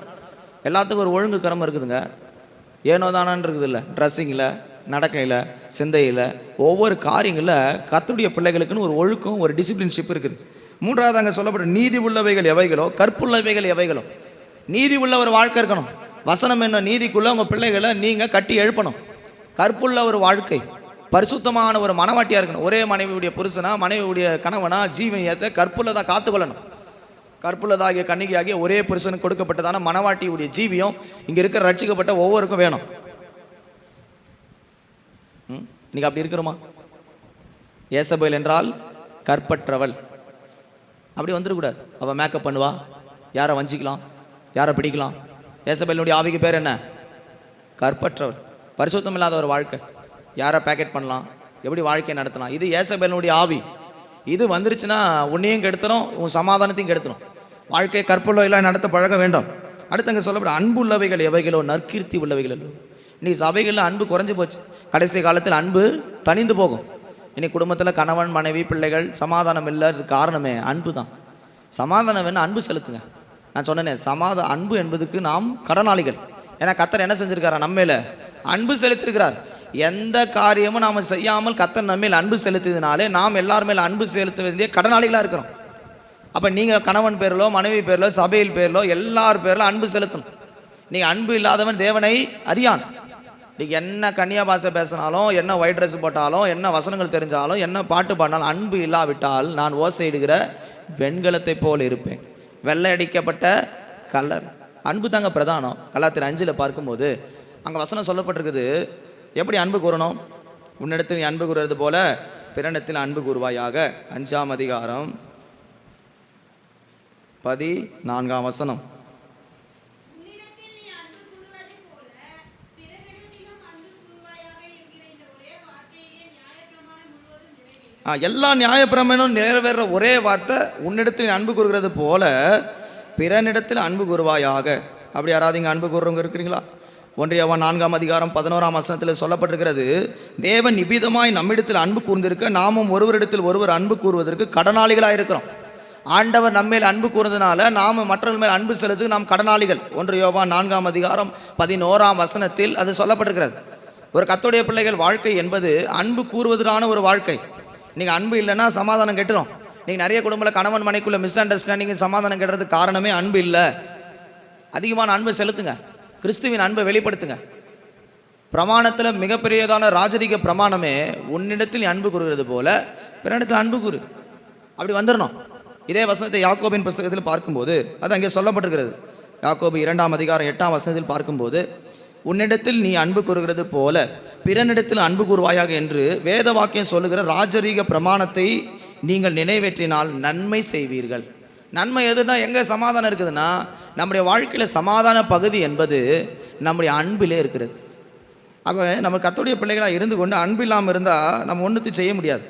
எல்லாத்துக்கும் ஒரு ஒழுங்கு கிரமம் இருக்குதுங்க. ஏனோ தானான்னு இருக்குது இல்லை, ட்ரெஸ்ஸிங்கில், நடக்கையில், சிந்தையில், ஒவ்வொரு காரியங்களில் கர்த்தருடைய பிள்ளைகளுக்குன்னு ஒரு ஒழுக்கம், ஒரு டிசிப்ளின்ஷிப் இருக்குது. மூன்றாவது அங்கே சொல்லப்பட்ட நீதி உள்ளவைகள் எவைகளோ, கற்புள்ளவைகள் எவைகளோ. நீதி உள்ள ஒரு வாழ்க்கை இருக்கணும். வசனம் என்ன, நீதிக்குள்ளே உங்கள் பிள்ளைகளை நீங்கள் கட்டி எழுப்பணும். கற்புள்ள ஒரு வாழ்க்கை, பரிசுத்தமான ஒரு மனவாட்டியாக இருக்கணும். ஒரே மனைவியுடைய புருஷனா, மனைவியுடைய கணவனா, ஜீவனியத்தை கற்புள்ளதாக காத்துக்கொள்ளணும். கற்புள்ளதாகிய கன்னிகையாகிய ஒரே புருஷனுக்கு கொடுக்கப்பட்டதான மனவாட்டியுடைய ஜீவியம் இங்கே இருக்கிற ரட்சிக்கப்பட்ட ஒவ்வொருக்கும் வேணும். இன்னைக்கு அப்படி இருக்கிறோமா? ஏசபேல் என்றால் கற்பற்றவள், அப்படி வந்துடக்கூடாது. அவள் மேக்கப் பண்ணுவா, யாரை வஞ்சிக்கலாம், யாரை பிடிக்கலாம். ஏசபேலுடைய ஆவிக்கு பேர் என்ன? கற்பற்றவள். பரிசுத்தம் இல்லாத ஒரு வாழ்க்கை, யாரை பேக்கெட் பண்ணலாம், எப்படி வாழ்க்கையை நடத்தலாம். இது ஏசபேலுடைய ஆவி. இது வந்துருச்சுன்னா உன்னையும் கெடுத்துரும், உன் சமாதானத்தையும் கெடுத்துரும். வாழ்க்கையை கற்புள்ள எல்லாம் நடத்த பழக வேண்டும். அடுத்து அங்கே சொல்லப்பட அன்பு உள்ளவைகள் எவைகளோ, நற்கீர்த்தி உள்ளவைகள். இன்றைக்கி சபைகளில் அன்பு குறைஞ்சி போச்சு. கடைசி காலத்தில் அன்பு தணிந்து போகும். இன்னைக்கு குடும்பத்தில் கணவன் மனைவி பிள்ளைகள் சமாதானம் இல்லை. இதுக்கு காரணமே அன்பு தான். சமாதானம் வேணும், அன்பு செலுத்துங்க. நான் சொன்னேனே, அன்பு என்பதுக்கு நாம் கடனாளிகள். ஏன்னா கர்த்தர் என்ன செஞ்சுருக்காரா? நம்மேல அன்பு செலுத்திருக்கிறார். எந்த காரியமும் நாம் செய்யாமல் கர்த்தர் நம்மேல் அன்பு செலுத்தியதுனாலே நாம் எல்லார் மேல் அன்பு செலுத்த வேண்டிய கடனாளிகளாக இருக்கிறோம். அப்போ நீங்கள் கணவன் பேரிலோ மனைவி பேரிலோ சபையில் பேரிலோ எல்லார் பேரிலோ அன்பு செலுத்தணும். நீங்கள் அன்பு இல்லாதவன் தேவனை அறியான். நீங்கள் என்ன கன்னியா பாஷை பேசினாலும், என்ன ஒயிட் ட்ரெஸ் போட்டாலும், என்ன வசனங்கள் தெரிஞ்சாலும், என்ன பாட்டு பாடினாலும், அன்பு இல்லாவிட்டால் நான் ஓசையிடுகிற வெண்கலத்தை போல் இருப்பேன், வெள்ளை அடிக்கப்பட்ட கலர். அன்பு தாங்க பிரதானம். கலாத்தியர் 5 பார்க்கும்போது அங்கே வசனம் சொல்லப்பட்டிருக்குது. எப்படி அன்பு கூறணும்? உன்னிடத்தில் நீ அன்பு கூறுறது போல பிறனிடத்தில் அன்பு கூறுவாயாக. 5ஆம் அதிகாரம் 14ஆம் வசனம். எல்லா நியாயப்பிரமாணமும் நிறைவேற ஒரே வார்த்தை, உன்னிடத்தில் அன்பு கூறுகிறது போல பிறனிடத்தில் அன்பு கூறுவாயாக. அப்படி யாராவது இங்கே அன்பு கூறுறவங்க இருக்கிறீங்களா? 1 யோவான் 4ஆம் அதிகாரம் 11ஆம் வசனத்தில் சொல்லப்பட்டிருக்கிறது, தேவன் நிபிதமாய் நம்மிடத்தில் அன்பு கூர்ந்திருக்க நாமும் ஒருவரிடத்தில் ஒருவர் அன்பு கூறுவதற்கு கடனாளிகளாக இருக்கிறோம். ஆண்டவர் நம்மேல் அன்பு கூர்ந்தனால நாம் மற்றவர்கள் மேல் அன்பு செலுத்து நாம் கடனாளிகள். 1 யோவான் 4ஆம் அதிகாரம் 11ஆம் வசனத்தில் அது சொல்லப்பட்டிருக்கிறது. ஒரு கர்த்தருடைய பிள்ளைகள் வாழ்க்கை என்பது அன்பு கூறுவதற்கான ஒரு வாழ்க்கை. நீங்கள் அன்பு இல்லைன்னா சமாதானம் கெட்டுரும். நீங்கள் நிறைய குடும்பத்தில் கணவன் மனைக்குள்ள மிஸ் அண்டர்ஸ்டாண்டிங் சமாதானம் கெட்டுறதுக்கு காரணமே அன்பு இல்லை. அதிகமான அன்பு செலுத்துங்க. கிறிஸ்துவின் அன்பை வெளிப்படுத்துங்க. பிரமாணத்தில் மிகப்பெரியதான ராஜரீக பிரமாணமே உன்னிடத்தில் அன்பு கூறுகிறது போல பிறனிடத்தில் அன்பு கூறு. அப்படி வந்துடணும். இதே வசனத்தை யாக்கோபின் புஸ்தகத்தில் பார்க்கும்போது அது அங்கே சொல்லப்பட்டிருக்கிறது. யாக்கோபு 2ஆம் அதிகாரம் 8ஆம் வசனத்தில் பார்க்கும்போது, உன்னிடத்தில் நீ அன்பு கூறுகிறது போல பிறனிடத்தில் அன்பு கூறுவாயாக என்று வேத வாக்கியம் சொல்லுகிற ராஜரீக பிரமாணத்தை நீங்கள் நிறைவேற்றினால் நன்மை செய்வீர்கள். நன்மை எதுனா எங்கே சமாதானம் இருக்குதுன்னா, நம்முடைய வாழ்க்கையில் சமாதான பகுதி என்பது நம்முடைய அன்பிலே இருக்கிறது. அப்போ நம்ம கர்த்தருடைய பிள்ளைகளாக இருந்து கொண்டு அன்பு இல்லாமல் இருந்தால் நம்ம ஒன்றுத்தையும் செய்ய முடியாது.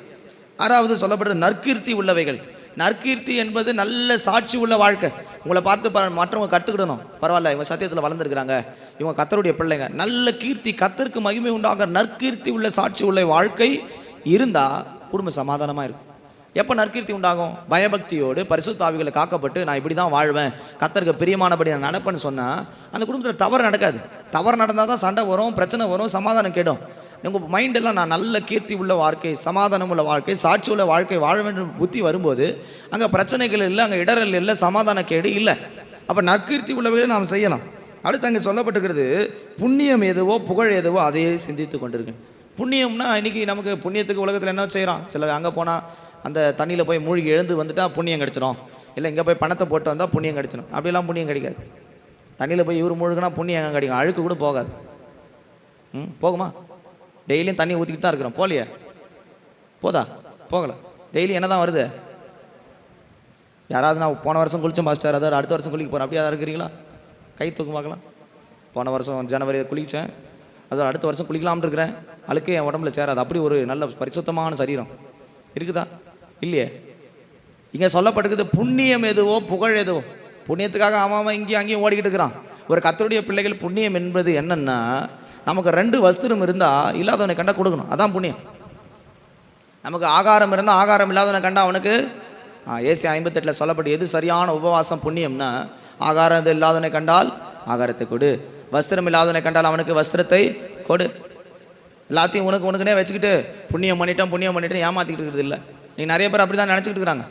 6வது சொல்லப்படுறது நற்கீர்த்தி உள்ளவைகள். நற்கீர்த்தி என்பது நல்ல சாட்சி உள்ள வாழ்க்கை. உங்களை பார்த்து மற்றவங்க கற்றுக்கிடணும். பரவாயில்ல, இவங்க சத்தியத்தில் வளர்ந்துருக்கிறாங்க, இவங்க கர்த்தருடைய பிள்ளைங்க, நல்ல கீர்த்தி, கர்த்தருக்கு மகிமை உண்டாக நற்கீர்த்தி உள்ள சாட்சி உள்ள வாழ்க்கை இருந்தால் குடும்பம் சமாதானமாக இருக்கும். எப்போ நற்கீர்த்தி உண்டாகும்? பயபக்தியோடு பரிசுத்த ஆவிகளை காக்கப்பட்டு நான் இப்படி தான் வாழ்வேன், கர்த்தருக்கு பிரியமானபடி நான் நடப்பேன்னு சொன்னால் அந்த குடும்பத்தில் தவறு நடக்காது. தவறு நடந்தால் தான் சண்டை வரும், பிரச்சனை வரும், சமாதானம் கெடும். உங்கள் மைண்டெல்லாம் நான் நல்ல கீர்த்தி உள்ள வாழ்க்கை, சமாதானம் உள்ள வாழ்க்கை, சாட்சி உள்ள வாழ்க்கை வாழ வேண்டும் புத்தி வரும்போது அங்கே பிரச்சனைகள் இல்லை, அங்கே இடரல் இல்லை, சமாதான கேடு இல்லை. அப்போ நற்கீர்த்தி உள்ளவே நாம் செய்யலாம். அடுத்து அங்கே சொல்லப்பட்டிருக்கிறது, புண்ணியம் எதுவோ புகழ் எதுவோ அதையே சிந்தித்து கொண்டிருக்கு. புண்ணியம்னா இன்றைக்கி நமக்கு புண்ணியத்துக்கு உலகத்தில் என்ன செய்கிறோம்? சிலர் அங்கே போனால் அந்த தண்ணியில் போய் மூழ்கி எழுந்து வந்துட்டால் புண்ணியம் கிடச்சிடும், இல்லை இங்கே போய் பணத்தை போட்டு வந்தால் புண்ணியம் கிடச்சிடும். அப்படிலாம் புண்ணியம் கிடைக்காது. தண்ணியில் போய் இவர் மூழ்கினா புண்ணியம் எங்கே கிடைக்கும்? அழுக்கு கூட போகாது. போகுமா? டெய்லியும் தண்ணி ஊற்றிக்கிட்டு தான் இருக்கிறோம். போகலையே? போதா? போகலை. டெய்லி என்ன தான் வருது? யாராவது நான் போன வருஷம் குளித்தேன் மாஸ்டர், அதாவது அடுத்த வருஷம் குளிக்க போகிறேன், அப்படியே யாராவது இருக்கிறீங்களா? கை தூக்க பார்க்கலாம். போன வருஷம் ஜனவரி குளித்தேன், அதாவது அடுத்த வருஷம் குளிக்கலாம்னு இருக்கிறேன், அழுக்கு என் உடம்புல சேராது. அப்படி ஒரு நல்ல பரிசுத்தமான சரீரம் இருக்குதா? இல்லையே. இங்கே சொல்லப்பட்டிருக்குது, புண்ணியம் எதுவோ புகழ் எதுவோ. புண்ணியத்துக்காக அவன் இங்கேயும் அங்கேயும் ஓடிக்கிட்டு இருக்கிறான். ஒரு கர்த்தருடைய பிள்ளைகள் புண்ணியம் என்பது என்னன்னா, நமக்கு 2 வஸ்திரம் இருந்தால் இல்லாதவனை கண்டா கொடுக்கணும். அதான் புண்ணியம். நமக்கு ஆகாரம் இருந்தால் ஆகாரம் இல்லாதவனை கண்டா அவனுக்கு ஏசி 58 சொல்லப்பட்டு எது சரியான உபவாசம் புண்ணியம்னா, ஆகாரம் இது இல்லாதவனை கண்டால் ஆகாரத்தை கொடு, வஸ்திரம் இல்லாதவனை கண்டால் அவனுக்கு வஸ்திரத்தை கொடு. எல்லாத்தையும் உனக்குனே வச்சுக்கிட்டு புண்ணியம் பண்ணிட்டேன் ஏமாற்றிக்கிட்டு இருக்கிறது இல்லை. நீ நிறைய பேர் அப்படி தான் நினச்சிக்கிட்டு இருக்கிறாங்க.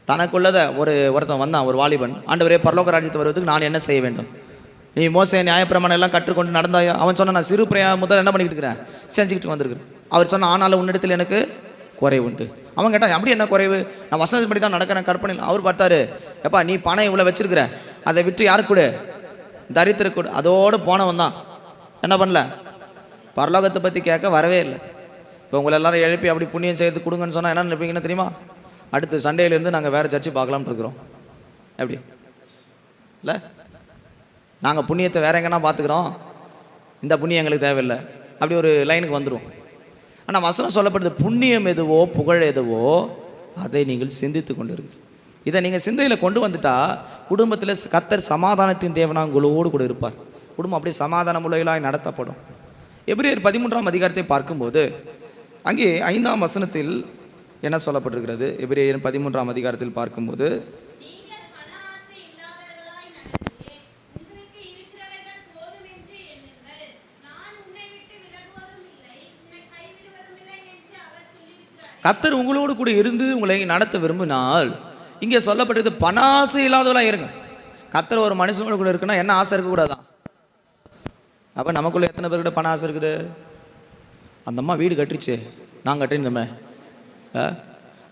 தனக்குள்ளதை ஒருத்தன் வந்தான், ஒரு வாலிபன், ஆண்டவரே பரலோக ராஜ்யத்தை வருவதுக்கு நான் என்ன செய்ய வேண்டும்? நீ மோசே நியாயப்பிரமாணம் எல்லாம் கற்றுக்கொண்டு நடந்தாயா? அவன் சொன்ன, நான் சிறு பிரையா முதல் என்ன பண்ணிக்கிட்டு இருக்கிறேன்? செஞ்சுக்கிட்டு வந்திருக்கிறேன். அவர் சொன்ன, ஆனாலும் உன்னிடத்தில் எனக்கு குறைவு உண்டு. அவன் கேட்டான், அப்படி என்ன குறைவு? நான் வசனப்படி தான் நடக்கிறேன், கற்பனையில். அவர் பார்த்தாரு, எப்பா நீ பணம் இவ்வளோ வச்சிருக்கிற, அதை விட்டு யாருக்கு கொடு? தரித்திரக்கு கொடு. அதோடு போனவன் தான் என்ன பண்ணல? பரலோகத்தை பற்றி கேட்க வரவே இல்லை. இப்போ உங்களை எல்லாரும் எழுப்பி அப்படி புண்ணியம் செய்யறது கொடுங்கன்னு சொன்னால் என்ன நினைப்பீங்கன்னு தெரியுமா? அடுத்து சண்டேலேருந்து நாங்கள் வேறு சர்ச்சு பார்க்கலாம்னு இருக்கிறோம். எப்படி இல்லை? நாங்கள் புண்ணியத்தை வேற எங்கன்னா பார்த்துக்கிறோம், இந்த புண்ணியம் எங்களுக்கு தேவையில்லை, அப்படி ஒரு லைனுக்கு வந்துடும். ஆனால் வசனம் சொல்லப்படுது, புண்ணியம் எதுவோ புகழ் எதுவோ அதை நீங்கள் சிந்தித்து கொண்டு இருங்க. இதை நீங்கள் சிந்தையில் கொண்டு வந்துட்டா குடும்பத்தில் கர்த்தர் சமாதானத்தின் தேவனாக உங்களோடு கூட இருப்பார். குடும்பம் அப்படியே சமாதானம் உள்ளவர்களாய் நடத்தப்படும். எபிரேயர் 13ஆம் அதிகாரத்தை பார்க்கும்போது அங்கே 5ஆம் வசனத்தில் என்ன சொல்லப்பட்டிருக்கிறது? எபிரேயர் 13ஆம் அதிகாரத்தில் பார்க்கும்போது கர்த்தர் உங்களோடு கூட இருந்து உங்களை நடத்த விரும்பினால், இங்கே சொல்லப்பட்டது பணாசை இல்லாதவளாக இருங்க. கர்த்தர் ஒரு மனுஷனோட கூட இருக்குன்னா என்ன ஆசை இருக்கக்கூடாதான்? அப்போ நமக்குள்ள எத்தனை பேர்கிட்ட பண ஆசை இருக்குது? அந்த அம்மா வீடு கட்டுருச்சு, நான் கட்டிருந்தோமே.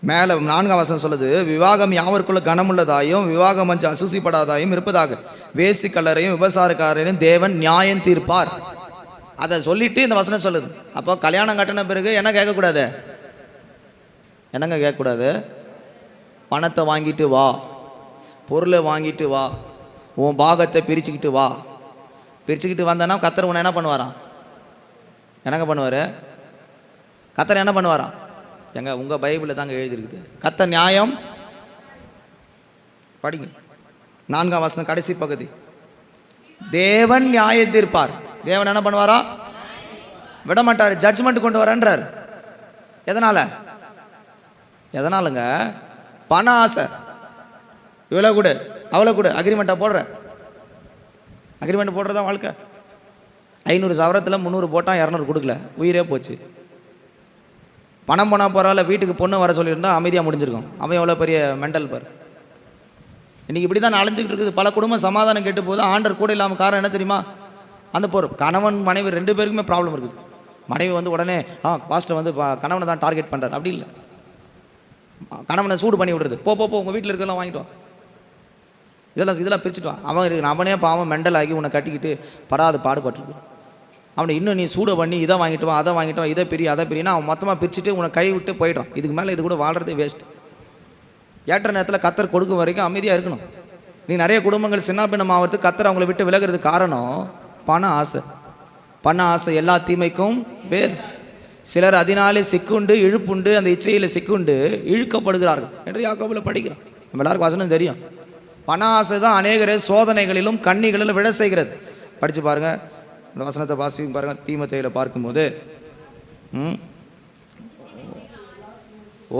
மேலே 4ஆம் வசனம் சொல்லுது, விவாகம் யாவருக்குள்ள கனமுள்ளதாயும் விவாகம் மஞ்சள் அசூசிப்படாதாயும் இருப்பதாக வேசி கல்லறையும் விபசாரக்காரையும் தேவன் நியாயம் தீர்ப்பார். அதை சொல்லிட்டு இந்த வசனம் சொல்லுது. அப்போ கல்யாணம் கட்டின பிறகு என்ன கேட்கக்கூடாது? என்னங்க கேட்கக்கூடாது? பணத்தை வாங்கிட்டு வா, பொருளை வாங்கிட்டு வா, உன் பாகத்தை பிரிச்சுக்கிட்டு வா. பிரிச்சுக்கிட்டு வந்தனா கர்த்தர் உன்னை என்ன பண்ணுவாராம்? என்னங்க பண்ணுவார்? கர்த்தர் என்ன பண்ணுவாராம்? எங்க உங்கள் பைபிளில் தாங்க எழுதியிருக்குது. கர்த்தர் நியாயம் படிங்க, 4ஆம் வசனம் கடைசி பகுதி. தேவன் நியாயம் தீர்ப்பார். தேவன் என்ன பண்ணுவாரா? விட மாட்டார், ஜட்ஜ்மெண்ட் கொண்டு வரன்றார். எதனாலுங்க? பண ஆசை. இவ்வளோ கொடு, அவ்வளோ கொடு, அக்ரிமெண்ட்டாக போடுற. அக்ரிமெண்ட் போடுறதா வாழ்க்கை. 500 சவரத்தில் 300 போட்டான், 200 கொடுக்கல, உயிரே போச்சு. பணம் போனால் பரவாயில்ல, வீட்டுக்கு பொண்ணு வர சொல்லியிருந்தா அமைதியாக முடிஞ்சிருக்கும். அவன் எவ்வளோ பெரிய மெண்டல் பார். இன்றைக்கி இப்படி தான் அலைஞ்சிக்கிட்டு இருக்குது. பல குடும்பம் சமாதானம் கேட்டு போது ஆண்டர் கூட இல்லாமல் காரணம் என்ன தெரியுமா? அந்த கணவன் மனைவி 2 பேருக்குமே ப்ராப்ளம் இருக்குது. மனைவி வந்து உடனே பாஸ்டர் வந்து கணவனை தான் டார்கெட் பண்ணுறாரு. அப்படி இல்லை, கணவனை சூடு பண்ணி விடுறது. போ போ உங்கள் வீட்டில் இருக்கலாம் வாங்கிட்டு வா, இதெல்லாம் பிரிச்சுட்டு வா. அவனே பாவம் மெண்டல் ஆகி உன்னை கட்டிக்கிட்டு படாது பாடுபட்டுருக்கு. அவனை இன்னும் நீ சூடை பண்ணி இதை வாங்கிட்டு வா, அதை வாங்கிட்டு வா, இதை பிரி அதை பிரினா அவன் மொத்தமாக பிரிச்சுட்டு உன்னை கை விட்டு போயிடுறான். இதுக்கு மேலே இது கூட வாழ்கிறதே வேஸ்ட். ஏற்ற நேரத்தில் கர்த்தர் கொடுக்கும் வரைக்கும் அமைதியாக இருக்கணும். நீ நிறைய குடும்பங்கள் சின்ன பின்னம் ஆகிறதுக்கு கர்த்தர் அவங்கள விட்டு விலகிறது காரணம் பண ஆசை. பண ஆசை எல்லா தீமைக்கும் வேறு. சிலர் அதனாலே சிக்குண்டு இழுப்புண்டு அந்த இச்சையில் சிக்குண்டு இழுக்கப்படுகிறார்கள் என்று யாக்கோபில் படிக்கிறோம். நம்ம எல்லாருக்கும் வசனம் தெரியும். பண ஆசை தான் அநேகரை சோதனைகளிலும் கண்ணிகளிலும் விட செய்கிறது. படித்து பாருங்கள், அந்த வசனத்தை வாசி பாருங்கள். தீமோத்தேயுவில் பார்க்கும்போது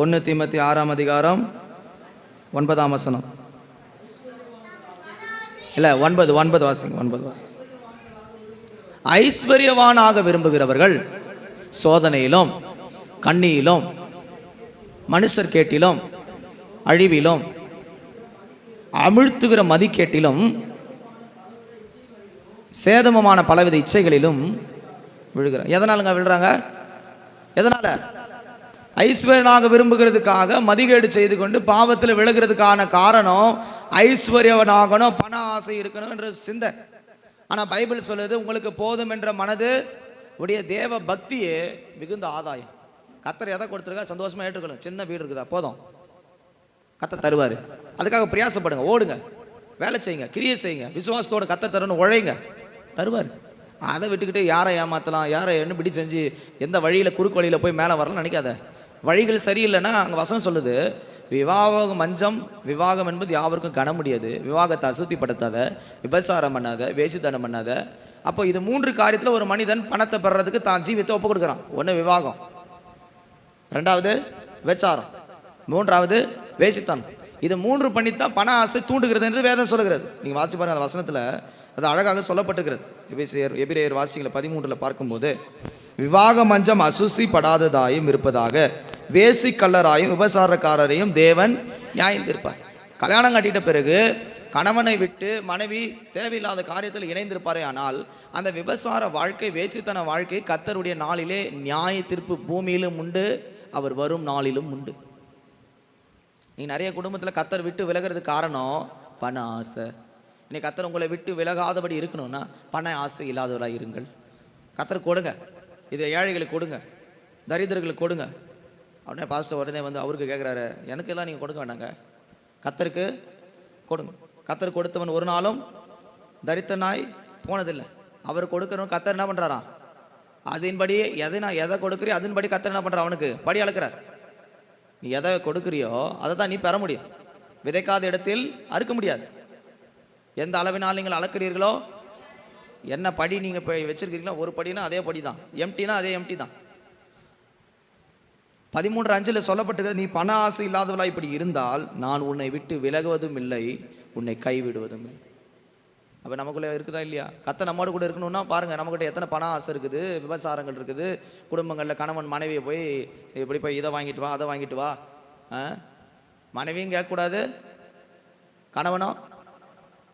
1 தீமோத்தேயு 6ஆம் அதிகாரம் 9ஆம் வசனம் இல்லை 9 வாசிங்க. 9 வாசிங்க. ஐஸ்வர்யவானாக விரும்புகிறவர்கள் சோதனையிலும் கண்ணியிலும் மனுஷர் கேட்டிலும் அழிவிலும் அமிழ்த்துகிற மதிக்கேட்டிலும் சேதமமான பலவித இச்சைகளிலும் விழுகிறார். எதனாலுங்க விழுறாங்க? எதனால? ஐஸ்வர்யனாக விரும்புகிறதுக்காக மதிகேடு செய்து கொண்டு பாவத்தில் விழுகிறதுக்கான காரணம் ஐஸ்வர்யவனாகணும், பண ஆசை இருக்கணும் என்ற சிந்தை. ஆனால் பைபிள் சொல்லுது, உங்களுக்கு போதும் என்ற மனது உடைய தேவ பக்தியே மிகுந்த ஆதாயம். கர்த்தர் எதை கொடுத்துருக்கா சந்தோஷமா ஏற்றுக்கணும். சின்ன வீடு இருக்குதா, போதும், கர்த்தர் தருவார். அதுக்காக பிரயாசப்படுங்க, ஓடுங்க, வேலை செய்யுங்க, கிரியை செய்யுங்க, விசுவாசத்தோட கர்த்தர் தரணும், உழைங்க, தருவார். அதை விட்டுக்கிட்டு யாரை ஏமாற்றலாம், யாரை என்ன பிடி செஞ்சு எந்த வழியில் குறுக்கு வழியில் போய் மேலே வரலாம் நினைக்காத. வழிகள் சரியில்லைன்னா அங்கே வசனம் சொல்லுது, விவாகம் மஞ்சம், விவாகம் என்பது யாவருக்கும் கன முடியாது, விவாகத்தை அசுத்திப்படுத்தாத, விபசாரம் பண்ணாத, வேசித்தனம் பண்ணாத. அப்போ இது 3 காரியத்தில் ஒரு மனிதன் பணத்தை பெறறதுக்கு தான் ஜீவித்தை ஒப்பு கொடுக்குறான். 1 விவாகம், 2வது விபச்சாரம், 3வது வேசித்தனம். இது 3 பண்ணித்தான் பண ஆசை தூண்டுகிறது என்று வேதம் சொல்லுகிறது. நீங்கள் வாசி பாருங்க, அந்த வசனத்தில் அது அழகாக சொல்லப்பட்டுகிறது. எபிரேயர் வாசிகளை 13 பார்க்கும்போது, விவாக மஞ்சம் அசுசிப்படாததாயும் இருப்பதாக வேசி கல்லராயும் விபசாரக்காரரையும் தேவன் நியாயம் தீர்ப்பார். கல்யாணம் கட்டிட்ட பிறகு கணவனை விட்டு மனைவி தேவையில்லாத காரியத்தில் இணைந்திருப்பாரே, ஆனால் அந்த விபசார வாழ்க்கை, வேசித்தன வாழ்க்கை கர்த்தருடைய நாளிலே நியாய தீர்ப்பு பூமியிலும் உண்டு, அவர் வரும் நாளிலும் உண்டு. நீ நிறைய குடும்பத்தில் கர்த்தர் விட்டு விலகிறதுக்கு காரணம் பண ஆசை. இன்னைக்கு கர்த்தர் உங்களை விட்டு விலகாதபடி இருக்கணும்னா பண ஆசை இல்லாதவராக இருங்கள். கர்த்தர் கொடுங்க, இதை ஏழைகளுக்கு கொடுங்க, தரித்திரர்களுக்கு கொடுங்க. உடனே பாஸ்டர் உடனே வந்து அவருக்கு கேட்குறாரு, எனக்கெல்லாம் நீங்கள் கொடுக்க வேண்டாங்க, கர்த்தருக்கு கொடுங்க. கர்த்தர் கொடுத்தவன் ஒரு நாளும் தரித்திரனாய் போனதில்லை. அவர் கொடுக்கணும். கர்த்தர் என்ன பண்ணுறாராம், அதன்படி எதை கொடுக்குறியோ அதன்படி கர்த்தர் என்ன பண்ணுறார், அவனுக்கு படி அளக்கிறார். நீ எதை கொடுக்குறியோ அதை தான் நீ பெற முடியும். விதைக்காத இடத்தில் அறுக்க முடியாது. எந்த அளவினால் நீங்கள் அளக்கிறீர்களோ என்ன படி நீங்கள் இப்போ வச்சுருக்கீங்களா? ஒரு படினா அதே படி தான், எம்டினா அதே எம்டி தான். 13:5 சொல்லப்பட்டிருக்கிறது, நீ பண ஆசை இல்லாதவளா இப்படி இருந்தால் நான் உன்னை விட்டு விலகுவதும் இல்லை, உன்னை கைவிடுவதும் இல்லை. அப்போ நமக்குள்ளே இருக்குதா இல்லையா? கத்த நம்மோடு கூட இருக்கணும்னா பாருங்கள், நம்மக்கிட்ட எத்தனை பண ஆசை இருக்குது, விபச்சாரங்கள் இருக்குது, குடும்பங்களில் கணவன் மனைவியை போய் இப்படி போய் இதை வாங்கிட்டு வா அதை வாங்கிட்டு வா. மனைவியும் கேட்கக்கூடாது, கணவனும்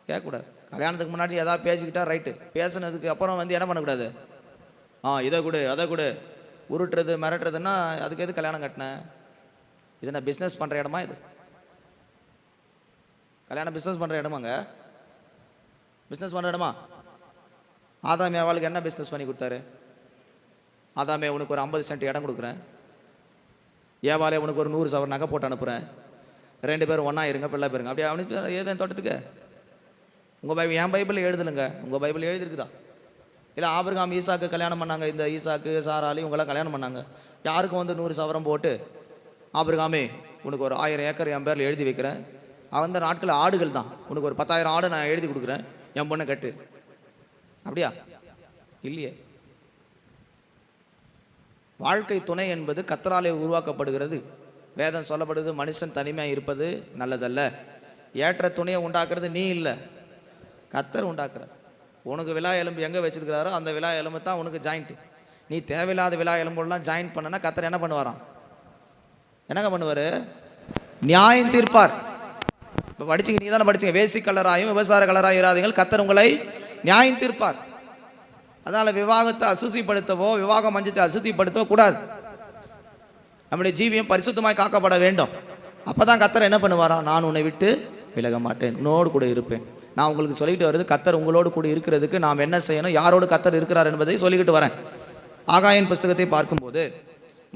கேட்கக்கூடாது. கல்யாணத்துக்கு முன்னாடி ஏதாவது பேசிக்கிட்டா ரைட்டு, பேசுனதுக்கு அப்புறம் என்ன பண்ணக்கூடாது, இதை கொடு அதை கொடு, உருட்டுறது மிரட்டுறதுன்னா அதுக்கு எது கல்யாணம் கட்டினேன்? இது நான் பிஸ்னஸ் பண்ணுற இடமா? இது கல்யாணம் பிஸ்னஸ் பண்ணுற இடமாங்க? பிஸ்னஸ் பண்ணுற இடமா? ஆதாமே அவளுக்கு என்ன பிஸ்னஸ் பண்ணி கொடுத்தாரு? ஆதாமே உனக்கு ஒரு 50 சென்ட் இடம் கொடுக்குறேன், ஏவாலே உனக்கு ஒரு 100 சவர் நகை போட்டு அனுப்புகிறேன், 2 பேரும் ஒன்றா இருங்க, பிள்ளை பேருங்க. அப்படியே அவனுக்கு ஏதேன் தோட்டத்துக்கு? உங்கள் பைபிள் என் பைபிள் எழுதுலுங்க, உங்கள் பைபிள் எழுதிருக்குதா? இல்லை ஆபிரகாம் ஈசாக்கு கல்யாணம் பண்ணாங்க, இந்த ஈசாக்கு சாராளி இவங்கெல்லாம் கல்யாணம் பண்ணாங்க. யாருக்கும் 100 சவரம் போட்டு ஆபிரகாமே உனக்கு ஒரு 1000 ஏக்கர் என் பேரில் எழுதி வைக்கிறேன், அந்த நாட்களில் ஆடுகள் தான், உனக்கு ஒரு 10,000 ஆடு நான் எழுதி கொடுக்குறேன், என் பொண்ணை கட்டு. அப்படியா? இல்லையே. வாழ்க்கை துணை என்பது கர்த்தராலே உருவாக்கப்படுகிறது. வேதம் சொல்லப்படுது, மனுஷன் தனிமையாக இருப்பது நல்லதல்ல, ஏற்ற துணையை உண்டாக்குறது நீ இல்லை, கர்த்தர் உண்டாக்குறார். உனக்கு விழா எலும்பு எங்கே வச்சிருக்கிறாரோ அந்த விழா எலும்பு தான் உனக்கு ஜாயிண்ட்டு. நீ தேவையில்லாத விழா எலும்புலாம் ஜாயின் பண்ணனா கர்த்தர் என்ன பண்ணுவாராம்? என்னங்க பண்ணுவார்? நியாயம் தீர்ப்பார். இப்போ படிச்சிங்க, நீ தானே படிச்சிங்க, வேசி கலராயும் விபசார கலராயும் இராதீங்கள், கர்த்தர் உங்களை நியாயம் தீர்ப்பார். அதனால் விவாகத்தை அசுசிப்படுத்தவோ விவாக மஞ்சத்தை அசுத்திப்படுத்தவோ கூடாது. நம்முடைய ஜீவியம் பரிசுத்தமாய் காக்கப்பட வேண்டும். அப்போ தான் கர்த்தர் என்ன பண்ணுவாராம்? நான் உன்னை விட்டு விலக மாட்டேன், உன்னோடு கூட இருப்பேன். நான் உங்களுக்கு சொல்லிட்டு வருது, கர்த்தர் உங்களோடு கூட இருக்கிறதுக்கு நாம் என்ன செய்யணும், யாரோடு கர்த்தர் இருக்கிறார் என்பதை சொல்லிக்கிட்டு வரேன். ஆகாயின் புஸ்தகத்தை பார்க்கும்போது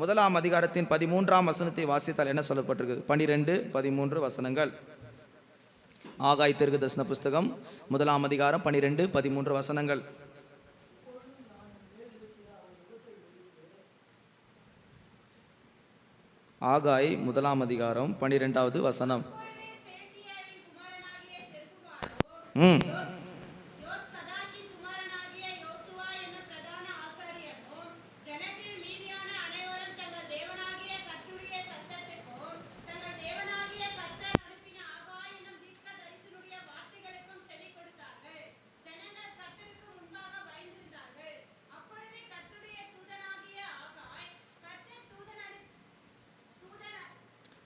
1ஆம் அதிகாரத்தின் 13ஆம் வசனத்தை வாசித்தால் என்ன சொல்லப்பட்டிருக்கு? 12, 13 வசனங்கள். ஆகாய் தீர்க்கதரிசன புஸ்தகம் 1ஆம் அதிகாரம் 12, 13 வசனங்கள். ஆகாய் 1ஆம் அதிகாரம் 12வது வசனம்.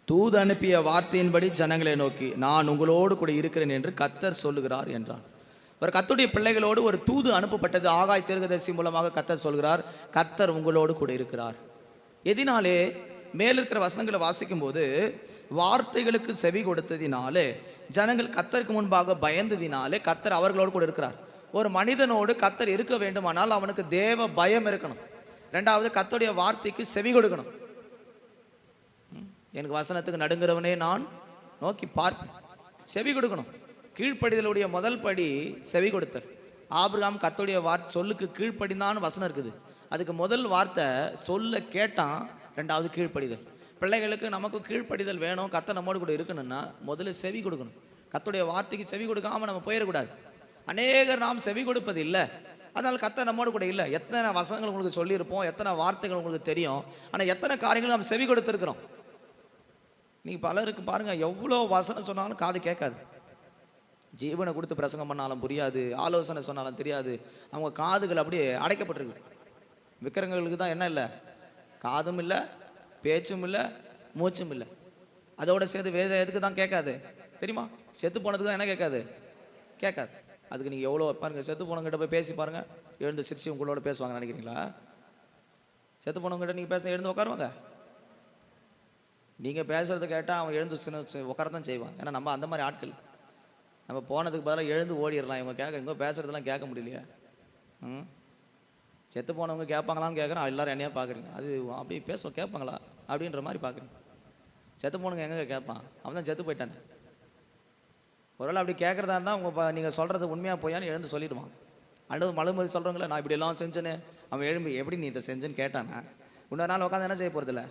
தூது அனுப்பிய வார்த்தையின்படி ஜனங்களை நோக்கி நான் உங்களோடு கூட இருக்கிறேன் என்று கர்த்தர் சொல்லுகிறார் என்றார். ஒரு கர்த்தருடைய பிள்ளைகளோடு ஒரு தூது அனுப்பப்பட்டது. ஆகாய் தீர்க்கதரிசி மூலமாக கர்த்தர் சொல்கிறார், கர்த்தர் உங்களோடு கூட இருக்கிறார். எதினாலே? மேல் இருக்கிற வசனங்களை வாசிக்கும் போது வார்த்தைகளுக்கு செவி கொடுத்ததினாலே, ஜனங்கள் கர்த்தருக்கு முன்பாக பயந்ததினாலே கர்த்தர் அவர்களோடு கூட இருக்கிறார். ஒரு மனிதனோடு கர்த்தர் இருக்க வேண்டுமானால் அவனுக்கு தேவ பயம் இருக்கணும். ரெண்டாவது, கர்த்தருடைய வார்த்தைக்கு செவி கொடுக்கணும். எனக்கு வசனத்துக்கு நடுங்கிறவனே நான் நோக்கி பார்ப்பேன். செவி கொடுக்கணும். கீழ்ப்படிதலுடைய முதல் படி செவி கொடுத்தல். ஆபிரகாம் கர்த்தருடைய சொல்லுக்கு கீழ்ப்படிந்தான்னு வசனம் இருக்குது. அதுக்கு முதல் வார்த்தை சொல்ல கேட்டான், ரெண்டாவது கீழ்ப்படிதல். பிள்ளைகளுக்கு நமக்கு கீழ்ப்படிதல் வேணும், கர்த்தர் நம்மோடு கூட இருக்கணும்னா முதல்ல செவி கொடுக்கணும். கர்த்தருடைய வார்த்தைக்கு செவி கொடுக்காம நம்ம போயிடக்கூடாது. அநேகர் நாம் செவி கொடுப்பது இல்லை, அதனால் கர்த்தர் நம்மோடு கூட இல்லை. எத்தனை வசனங்கள் உங்களுக்கு சொல்லியிருப்போம், எத்தனை வார்த்தைகள் உங்களுக்கு தெரியும், ஆனால் எத்தனை காரியங்கள் நாம் செவி கொடுத்துருக்கிறோம். நீங்கள் பலருக்கு பாருங்கள், எவ்வளோ வசனம் சொன்னாலும் காது கேட்காது. ஜீவனை கொடுத்து பிரசங்கம் பண்ணாலும் புரியாது, ஆலோசனை சொன்னாலும் தெரியாது. அவங்க காதுகள் அப்படியே அடைக்கப்பட்டிருக்குது. விக்கிரங்களுக்கு தான் என்ன இல்லை? காதும் இல்லை, பேச்சும் இல்லை, மூச்சும் இல்லை. அதோட சேர்த்து வேத எதுக்கு தான் கேட்காது தெரியுமா? செத்து போனதுக்கு தான் என்ன கேட்காது? கேட்காது. அதுக்கு நீங்கள் எவ்வளோ பாருங்கள், செத்து போனவங்கிட்ட போய் பேசி பாருங்கள், எழுந்து சிரிச்சு உங்களோட பேசுவாங்க நினைக்கிறீங்களா? செத்து போனவங்கிட்ட நீங்கள் பேச எழுந்து உட்காருவாங்க? நீங்கள் பேசுகிறத கேட்டால் அவன் எழுந்து உட்கார தான் செய்வான். ஏன்னா நம்ம அந்த மாதிரி ஆட்கள். நம்ம போனதுக்கு பதிலாக எழுந்து ஓடிடலாம். இவங்க இவங்க பேசுகிறதெல்லாம் கேட்க முடியலையா? செத்து போனவங்க கேட்பாங்களான்னு கேட்குறேன். எல்லோரும் என்னையா பார்க்குறீங்க? அது அப்படி கேட்பாங்களா அப்படின்ற மாதிரி பார்க்குறீங்க. செத்து போனவங்க எங்கே கேட்பான்? அவன் தான் செத்து போயிட்டானே. ஒருவேளை அப்படி கேட்குறதா இருந்தால் அவங்க நீங்கள் சொல்கிறது உண்மையாக போயான்னு எழுந்து சொல்லிடுவான். அடுத்து மழுமதி சொல்கிறவங்கள நான் இப்படி எல்லாம் செஞ்சேன்னு அவன் எழும்பி எப்படி நீ இதை செஞ்சேன்னு கேட்டானே, இன்னொரு நாள் உட்காந்து என்ன செய்ய போகிறதில்ல?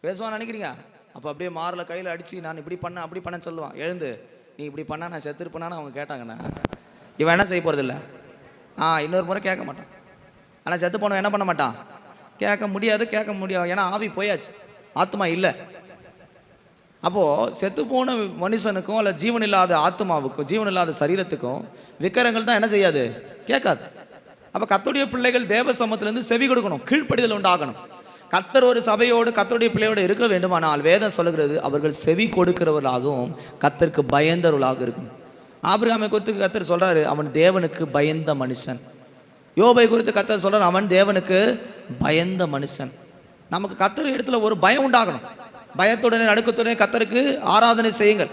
பேசுவான்னு நினைக்கிறீங்க? அப்போ அப்படியே மாரில் கையில் அடித்து நான் இப்படி பண்ணேன் அப்படி பண்ணேன்னு சொல்லுவான். எழுந்து நீ இப்படி பண்ணா நான் செத்துருப்பேனான்னு அவங்க கேட்டாங்கண்ணா, இவன் என்ன செய்ய போகிறதில்ல? இன்னொரு முறை கேட்க மாட்டான். ஆனால் செத்து போனவன் என்ன பண்ண மாட்டான்? கேட்க முடியாது. ஏன்னா ஆவி போயாச்சு, ஆத்மா இல்லை. அப்போது செத்து போன மனுஷனுக்கும் அல்ல ஜீவன் இல்லாத ஆத்மாவுக்கும் ஜீவன் இல்லாத சரீரத்துக்கும் விக்கிரங்கள் தான் என்ன செய்யாது? கேட்காது. அப்போ கர்த்தருடைய பிள்ளைகள் தேவ சமூகத்திலிருந்து செவி கொடுக்கணும், கீழ்ப்படிதல் உண்டாகணும். கர்த்தர் ஒரு சபையோடு கர்த்தருடைய பிள்ளையோடு இருக்க வேண்டுமானால் வேதம் சொல்லுகிறது அவர்கள் செவி கொடுக்கிறவர்களாகவும் கர்த்தருக்கு பயந்தவர்களாக இருக்கணும். ஆபிரகாமை குறித்து கர்த்தர் சொல்றாரு, அவன் தேவனுக்கு பயந்த மனுஷன். யோபை குறித்து கர்த்தர் சொல்றார், அவன் தேவனுக்கு பயந்த மனுஷன். நமக்கு கர்த்தர் இடத்துல ஒரு பயம் உண்டாகணும். பயத்துடனே நடுக்கத்துடனே கர்த்தருக்கு ஆராதனை செய்யுங்கள்.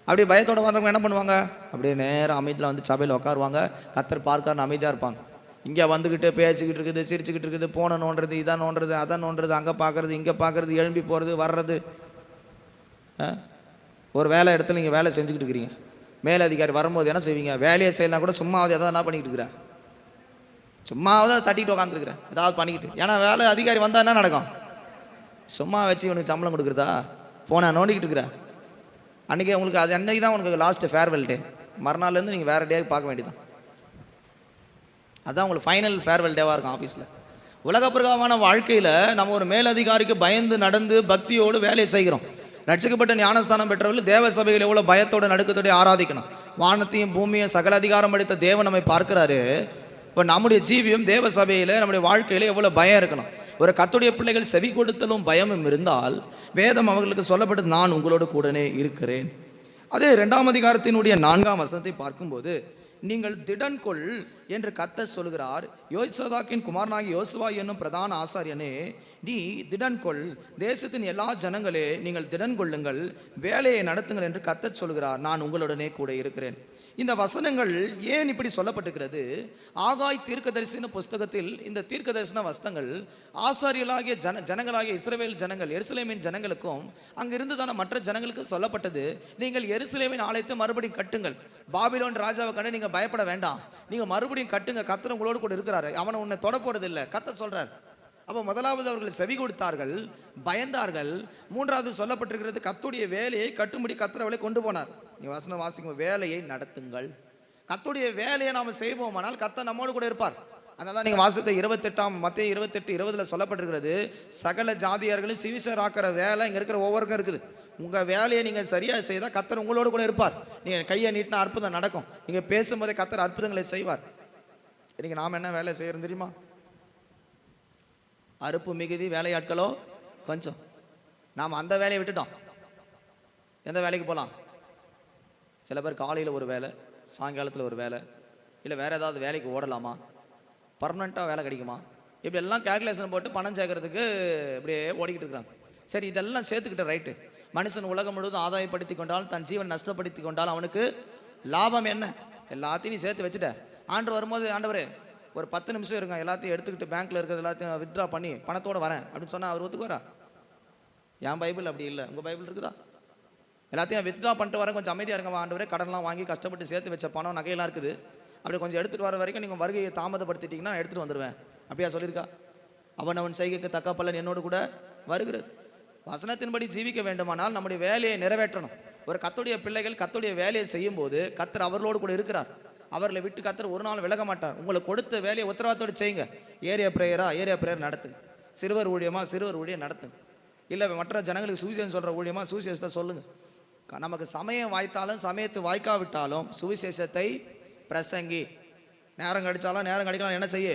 அப்படி பயத்தோட வந்தவங்க என்ன பண்ணுவாங்க? அப்படியே நேரம் அமைதியில் வந்து சபையில் உட்காருவாங்க. கர்த்தர் பார்க்கறன்னு அமைதியாக இருப்பாங்க. இங்கே வந்துக்கிட்டு பேசிக்கிட்டு இருக்குது, சிரிச்சுக்கிட்டு இருக்குது, போன நோண்டுறது, இதான் நோண்டுறது, அதான் நோண்டுறது, அங்கே பார்க்குறது, இங்கே பார்க்குறது, எழும்பி போகிறது வர்றது. ஒரு வேலை இடத்துல நீங்கள் வேலை செஞ்சுக்கிட்டு இருக்கிறீங்க, மேலதிகாரி வரும்போது என்ன செய்வீங்க? வேலையை செய்யலாம் கூட சும்மாவது எதாவது என்ன பண்ணிக்கிட்டு இருக்கிற? சும்மாவது அதை தட்டிட்டு உட்காந்துருக்குறேன், ஏதாவது பண்ணிக்கிட்டு. ஏன்னா வேலை அதிகாரி வந்தால் என்ன நடக்கும்? சும்மா வச்சு இவனுக்கு சம்பளம் கொடுக்குறதா? போன நோண்டிக்கிட்டு இருக்கிற அன்றைக்கி உங்களுக்கு அது அன்றைக்கி தான் உங்களுக்கு லாஸ்ட்டு ஃபேர்வெல் டே. மறுநாள்லேருந்து நீங்கள் வேறு டே பார்க்க வேண்டியதான். அதுதான் உங்களுக்கு ஃபைனல் ஃபேர்வெல் டேவாக இருக்கும் ஆஃபீஸில். உலகப்பிரகாரமான வாழ்க்கையில் நம்ம ஒரு மேலதிகாரிக்கு பயந்து நடந்து பக்தியோடு வேலையை செய்கிறோம். ரட்சிக்கப்பட்ட ஞானஸ்தானம் பெற்றவர்கள் தேவ சபையில் எவ்வளோ பயத்தோடு நடுக்கத்தோடு ஆராதிக்கணும். வானத்தையும் பூமியும் சகல அதிகாரம் அளித்த தேவன் நம்மை பார்க்கிறாரு. இப்போ நம்முடைய ஜீவியம் தேவ சபையில் நம்முடைய வாழ்க்கையில் எவ்வளோ பயம் இருக்கணும். ஒரு கர்த்தருடைய பிள்ளைகள் செவி கொடுத்தலும் பயமும் இருந்தால் வேதம் அவர்களுக்கு சொல்லப்பட்டது, நான் உங்களோடு கூடனே இருக்கிறேன். அதே 2ஆம் அதிகாரத்தினுடைய 4ஆம் வசனத்தை பார்க்கும்போது, நீங்கள் திடன் கொள் என்று கர்த்தர் சொல்கிறார். யோசதாக்கின் குமாரனாகி யோசுவா என்னும் பிரதான ஆசாரியனே, நீ திடன் கொள், தேசத்தின் எல்லா ஜனங்களே நீங்கள் திடன் கொள்ளுங்கள், வேலையை நடத்துங்கள் என்று கர்த்தர் சொல்கிறார். நான் உங்களுடனே கூட இருக்கிறேன். இந்த வசனங்கள் ஏன் இப்படி சொல்லப்பட்டிருக்கிறது? ஆகாய் தீர்க்கதரிசன புஸ்தகத்தில் இந்த தீர்க்கதரிசன வசனங்கள் ஆசாரியர்களாகிய ஜனங்களாகிய இஸ்ரவேல் ஜனங்கள், எருசலேமின் ஜனங்களுக்கும் அங்கிருந்துதான மற்ற ஜனங்களுக்கும் சொல்லப்பட்டது. நீங்கள் எருசலேமின் ஆலயத்தை மறுபடியும் கட்டுங்கள். பாபிலோன் ராஜாவை கண்டு நீங்கள் பயப்பட வேண்டாம், நீங்கள் மறுபடியும் கட்டுங்க, கர்த்தர் உங்களோடு கூட இருக்கிறாரு, அவனை உன்னை தொட போறது இல்லை, கர்த்தர் சொல்றார். அப்போ முதலாவது அவர்கள் செவி கொடுத்தார்கள், பயந்தார்கள். 3வது சொல்லப்பட்டிருக்கிறது, கர்த்தருடைய வேலையை கட்டும்படி கர்த்தர் அவளை கொண்டு போனார். நீ வசனம் வாசிக்கும், வேலையை நடத்துங்கள். கர்த்தருடைய வேலையை நாம் செய்வோமானால் கர்த்தர் நம்மோடு கூட இருப்பார். அதனால நீங்கள் வாசித்த 28 மத்தேயு 28:20 சொல்லப்பட்டிருக்கிறது, சகல ஜாதியர்களும் சுவிசேஷராக்கிற வேலை இங்கே இருக்கிற ஒவ்வொருக்கும் இருக்குது. உங்கள் வேலையை நீங்கள் சரியாக செய்தால் கர்த்தர் உங்களோடு கூட இருப்பார். நீங்கள் கையை நீட்டினா அற்புதம் நடக்கும். நீங்கள் பேசும்போதே கர்த்தர் அற்புதங்களை செய்வார். இன்னைக்கு நாம் என்ன வேலை செய்யறோம் தெரியுமா? அறுப்பு மிகுதி, வேலையாட்களோ கொஞ்சம். நாம் அந்த வேலையை விட்டுட்டோம். எந்த வேலைக்கு போகலாம்? சில பேர் காலையில் ஒரு வேலை, சாயங்காலத்தில் ஒரு வேலை, இல்லை வேறு ஏதாவது வேலைக்கு ஓடலாமா, பர்மனெண்ட்டாக வேலை கிடைக்குமா, இப்படி எல்லாம் கேல்குலேஷன் போட்டு பணம் சேர்க்கறதுக்கு இப்படியே ஓடிக்கிட்டு இருக்கிறாங்க. சரி, இதெல்லாம் சேர்த்துக்கிட்ட ரைட்டு. மனுஷன் உலகம் முழுவதும் ஆதாயப்படுத்தி கொண்டால் தன் ஜீவன் நஷ்டப்படுத்தி கொண்டால் அவனுக்கு லாபம் என்ன? எல்லாத்தையும் நீ சேர்த்து வச்சுட்ட. ஆண்டு வரும்போது, ஆண்டவரே ஒரு 10 நிமிஷம் இருங்க, எல்லாத்தையும் எடுத்துக்கிட்டு பேங்க்கில் இருக்கிறது எல்லாத்தையும் வித்ட்ரா பண்ணி பணத்தோடு வரேன் அப்படின்னு சொன்னால் அவர் ஒத்துக்குவாரா? என் பைபிள் அப்படி இல்லை, உங்கள் பைபிள் இருக்குதா? எல்லாத்தையும் வித்ட்ரா பண்ணிட்டு வரேன், கொஞ்சம் அமைதியாக இருங்க ஆண்டவரே, கடன்லாம் வாங்கி கஷ்டப்பட்டு சேர்த்து வச்ச பணம் நகையெல்லாம் இருக்குது, அப்படி கொஞ்சம் எடுத்துகிட்டு வர வரைக்கும் நீங்கள் வருகையை தாமதப்படுத்திட்டீங்கன்னா எடுத்துகிட்டு வந்துடுவேன் அப்படியா சொல்லியிருக்கா? அவன் செய்கைக்கு தக்க பலன் என்னோடு கூட வருகிறது. வசனத்தின்படி ஜீவிக்க வேண்டுமானால் நம்முடைய வேலையை நிறைவேற்றணும். ஒரு கர்த்தருடைய பிள்ளைகள் கர்த்தருடைய வேலையை செய்யும் போது கர்த்தர் அவர்களோடு கூட இருக்கிறார். அவர்களை விட்டு கர்த்தர் ஒரு நாள் விலக மாட்டார். உங்களுக்கு கொடுத்த வேலையை உத்தரவாதத்தோடு செய்யுங்க. ஏரியா பிரேயர் நடத்துங்க. சிறுவர் ஊழியம் நடத்துங்க. இல்லை மற்ற ஜனங்களுக்கு சுவிசேஷம் சொல்கிற ஊழியமா சுவிசேஷத்தை சொல்லுங்க. நமக்கு சமயம் வாய்த்தாலும் சமயத்து வாய்க்காவிட்டாலும் சுவிசேஷத்தை பிரசங்கி. நேரம் கழிச்சாலும் நேரம் கழிக்கலாம் என்ன செய்ய?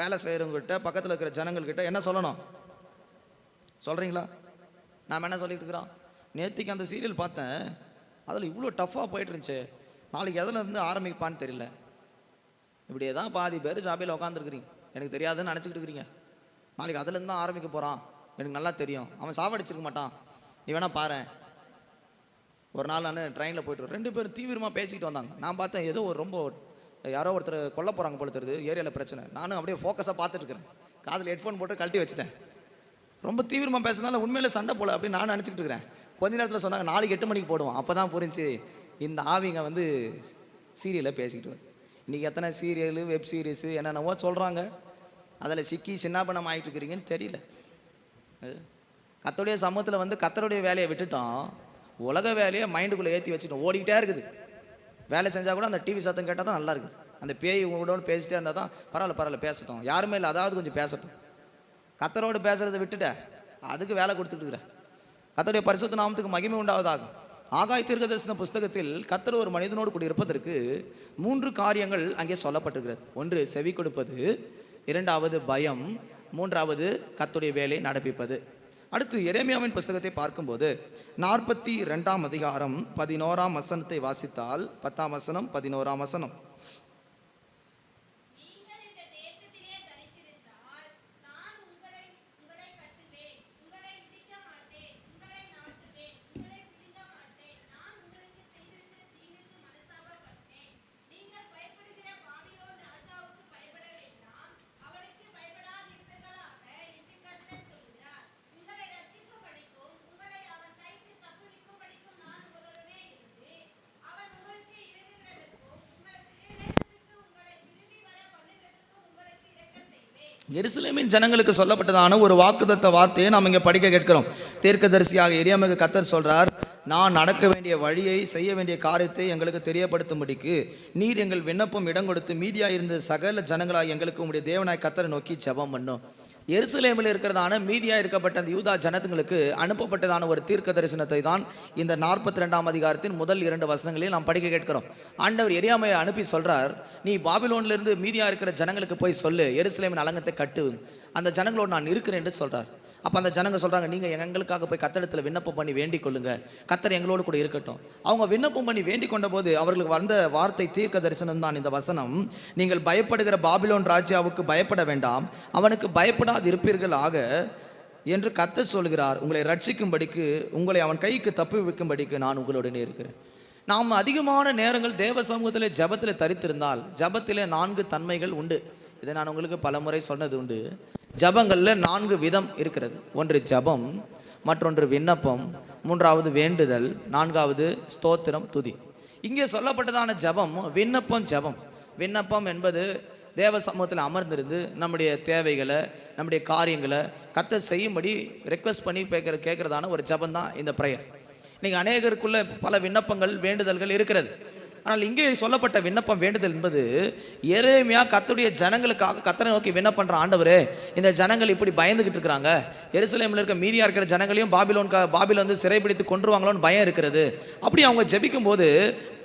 வேலை செய்கிறவங்ககிட்ட பக்கத்தில் இருக்கிற ஜனங்கள்கிட்ட என்ன சொல்லணும் சொல்கிறீங்களா? நாம் என்ன சொல்லிட்டு இருக்கிறோம்? நேற்றுக்கு அந்த சீரியல் பார்த்தேன், அதில் இவ்வளோ டஃப்பாக போயிட்டு இருந்துச்சு, நாளைக்கு எதில் இருந்து ஆரம்பிப்பான்னு தெரியல. இப்படியே தான் பாதி பேர் சபையில் உட்காந்துருக்குறீங்க, எனக்கு தெரியாதுன்னு நினச்சிக்கிட்டு இருக்கிறீங்க. நாளைக்கு அதுலேருந்து தான் ஆரம்பிக்க போகிறான், எனக்கு நல்லா தெரியும், அவன் சாவடிச்சிருக்க மாட்டான், நீ வேணா பாரு. ஒரு நாள் நான் ட்ரெயினில் போய்ட்டு 2 பேரும் தீவிரமாக பேசிக்கிட்டு வந்தாங்க. நான் பார்த்தேன் ஏதோ ரொம்ப யாரோ ஒருத்தர் கொல்ல போகிறாங்க போல தெரியுது, ஏரியாவில் பிரச்சனை. நானும் அப்படியே ஃபோக்கஸாக பார்த்துட்டு இருக்கிறேன், காதில் ஹெட்ஃபோன் போட்டு கழட்டி வச்சுட்டேன். ரொம்ப தீவிரமாக பேசுனால உண்மையிலே சண்டை போல அப்படின்னு நான் நினச்சிக்கிட்டு இருக்கிறேன். கொஞ்ச நேரத்தில் சொன்னாங்க நாளைக்கு 8 மணிக்கு போடுவோம். அப்போ தான் புரிஞ்சு இந்த ஆவிங்க வந்து சீரியலை பேசிக்கிட்டு வந்து இன்றைக்கி எத்தனை சீரியலு வெப் சீரிஸு என்னென்னவோ சொல்கிறாங்க, அதில் சிக்கி சின்னாபனம் ஆகிட்டு இருக்கிறீங்கன்னு தெரியல. கர்த்தருடைய சமூகத்தில் வந்து கர்த்தருடைய வேலையை விட்டுட்டோம், உலக வேலையை மைண்டுக்குள்ளே ஏற்றி வச்சுட்டோம், ஓடிக்கிட்டே இருக்குது. வேலை செஞ்சால் கூட அந்த டிவி சத்தம் கேட்டால் தான் நல்லா இருக்குது. அந்த பேய் உங்களோட பேசிட்டே இருந்தால் தான் பரவாயில்ல பேசட்டும், யாருமே இல்லை அதாவது கொஞ்சம் பேசட்டும். கர்த்தரோடு பேசுறதை விட்டுட்ட அதுக்கு வேலை கொடுத்துட்டு கர்த்தருடைய பரிசுத்த நாமத்துக்கு மகிமை உண்டாவதாகும். ஆகாய தீர்க்கதரிசன புஸ்தகத்தில் கர்த்தர் ஒரு மனிதனோடு கூட இருப்பதற்கு 3 காரியங்கள் அங்கே சொல்லப்பட்டிருக்கிறது. ஒன்று செவி கொடுப்பது, இரண்டாவது பயம், மூன்றாவது கர்த்தருடைய வேலை நடப்பிப்பது. அடுத்து எரேமியாவின் புஸ்தகத்தை பார்க்கும்போது 42ஆம் அதிகாரம் 11ஆம் வசனத்தை வாசித்தால் 10ஆம் வசனம் 11ஆம் வசனம். எருசலேமின் ஜனங்களுக்கு சொல்லப்பட்டதான ஒரு வாக்குத்தத்த வார்த்தையை நாம் இங்கே படிக்க கேட்கிறோம். தீர்க்கதரிசியாக எரேமியாவுக்கு கர்த்தர் சொல்றார், நான் நடக்க வேண்டிய வழியை, செய்ய வேண்டிய காரியத்தை எங்களுக்கு தெரியப்படுத்தும்படிக்கு நீர் எங்கள் விண்ணப்பம் இடம் கொடுத்து மீதியாக இருந்த சகல ஜனங்களாக எங்களுக்கு உங்களுடைய தேவனாய் கர்த்தரை நோக்கி ஜெபம் பண்ணும். எருசலேமில் இருக்கிறதான மீதியாக இருக்கப்பட்ட அந்த யூதா ஜனங்களுக்கு அனுப்பப்பட்டதான ஒரு தீர்க்க தரிசனத்தை தான் இந்த 42ஆம் அதிகாரத்தின் முதல் 2 வசனங்களில் நாம் படிக்க கேட்கிறோம். ஆண்டவர் எரேமியாவை அனுப்பி சொல்றார், நீ பாபிலோனிலிருந்து மீதியாக இருக்கிற ஜனங்களுக்கு போய் சொல்லு, எருசலேமின் அலங்கத்தை கட்டு, அந்த ஜனங்களோடு நான் இருக்கிறேன் என்று சொல்றார். அப்போ அந்த ஜனங்க சொல்கிறாங்க, நீங்கள் எங்களுக்காக போய் கர்த்தரிடத்தில் விண்ணப்பம் பண்ணி வேண்டிக் கொள்ளுங்க, கர்த்தர் எங்களோடு கூட இருக்கட்டும். அவங்க விண்ணப்பம் பண்ணி வேண்டிக் கொண்ட போது அவர்களுக்கு வந்த வார்த்தை தீர்க்க தரிசனம் தான் இந்த வசனம். நீங்கள் பயப்படுகிற பாபிலோன் ராஜாவுக்கு பயப்பட வேண்டாம், அவனுக்கு பயப்படாது இருப்பீர்களாக என்று கர்த்தர் சொல்கிறார். உங்களை ரட்சிக்கும்படிக்கு, உங்களை அவன் கைக்கு தப்பி வைக்கும்படிக்கு நான் உங்களுடனே இருக்கிறேன். நாம் அதிகமான நேரங்கள் தேவ சமூகத்தில் ஜபத்தில் தரித்திருந்தால் ஜபத்தில் 4 தன்மைகள் உண்டு. இதை நான் உங்களுக்கு பல முறை சொன்னது உண்டு. ஜபங்களில் 4 விதம் இருக்கிறது. ஒன்று ஜபம், மற்றொன்று விண்ணப்பம், மூன்றாவது வேண்டுதல், நான்காவது ஸ்தோத்திரம், துதி. இங்கே சொல்லப்பட்டதான ஜபம் விண்ணப்பம். விண்ணப்பம் என்பது தேவ சமூகத்தில் அமர்ந்திருந்து நம்முடைய தேவைகளை, நம்முடைய காரியங்களை கர்த்தர் செய்யும்படி ரெக்வஸ்ட் பண்ணி கேட்கறதான ஒரு ஜபம் தான் இந்த ப்ரேயர். நீங்கள் அநேகருக்குள்ள பல விண்ணப்பங்கள், வேண்டுதல்கள் இருக்கிறது. ஆனால் இங்கே சொல்லப்பட்ட விண்ணப்பம், வேண்டுதல் என்பது எரேமியா கர்த்தருடைய ஜனங்களுக்காக கர்த்தரை நோக்கி விண்ணப்பம் பண்ற. ஆண்டவரே, இந்த ஜனங்கள் இப்படி பயந்துகிட்டு இருக்கிறாங்க, எருசலேமில் இருக்க மீதியா இருக்கிற ஜனங்களையும் பாபிலோன் வந்து சிறைப்பிடித்து கொன்றுவாங்களோன்னு பயம் இருக்கிறது. அப்படி அவங்க ஜெபிக்கும் போது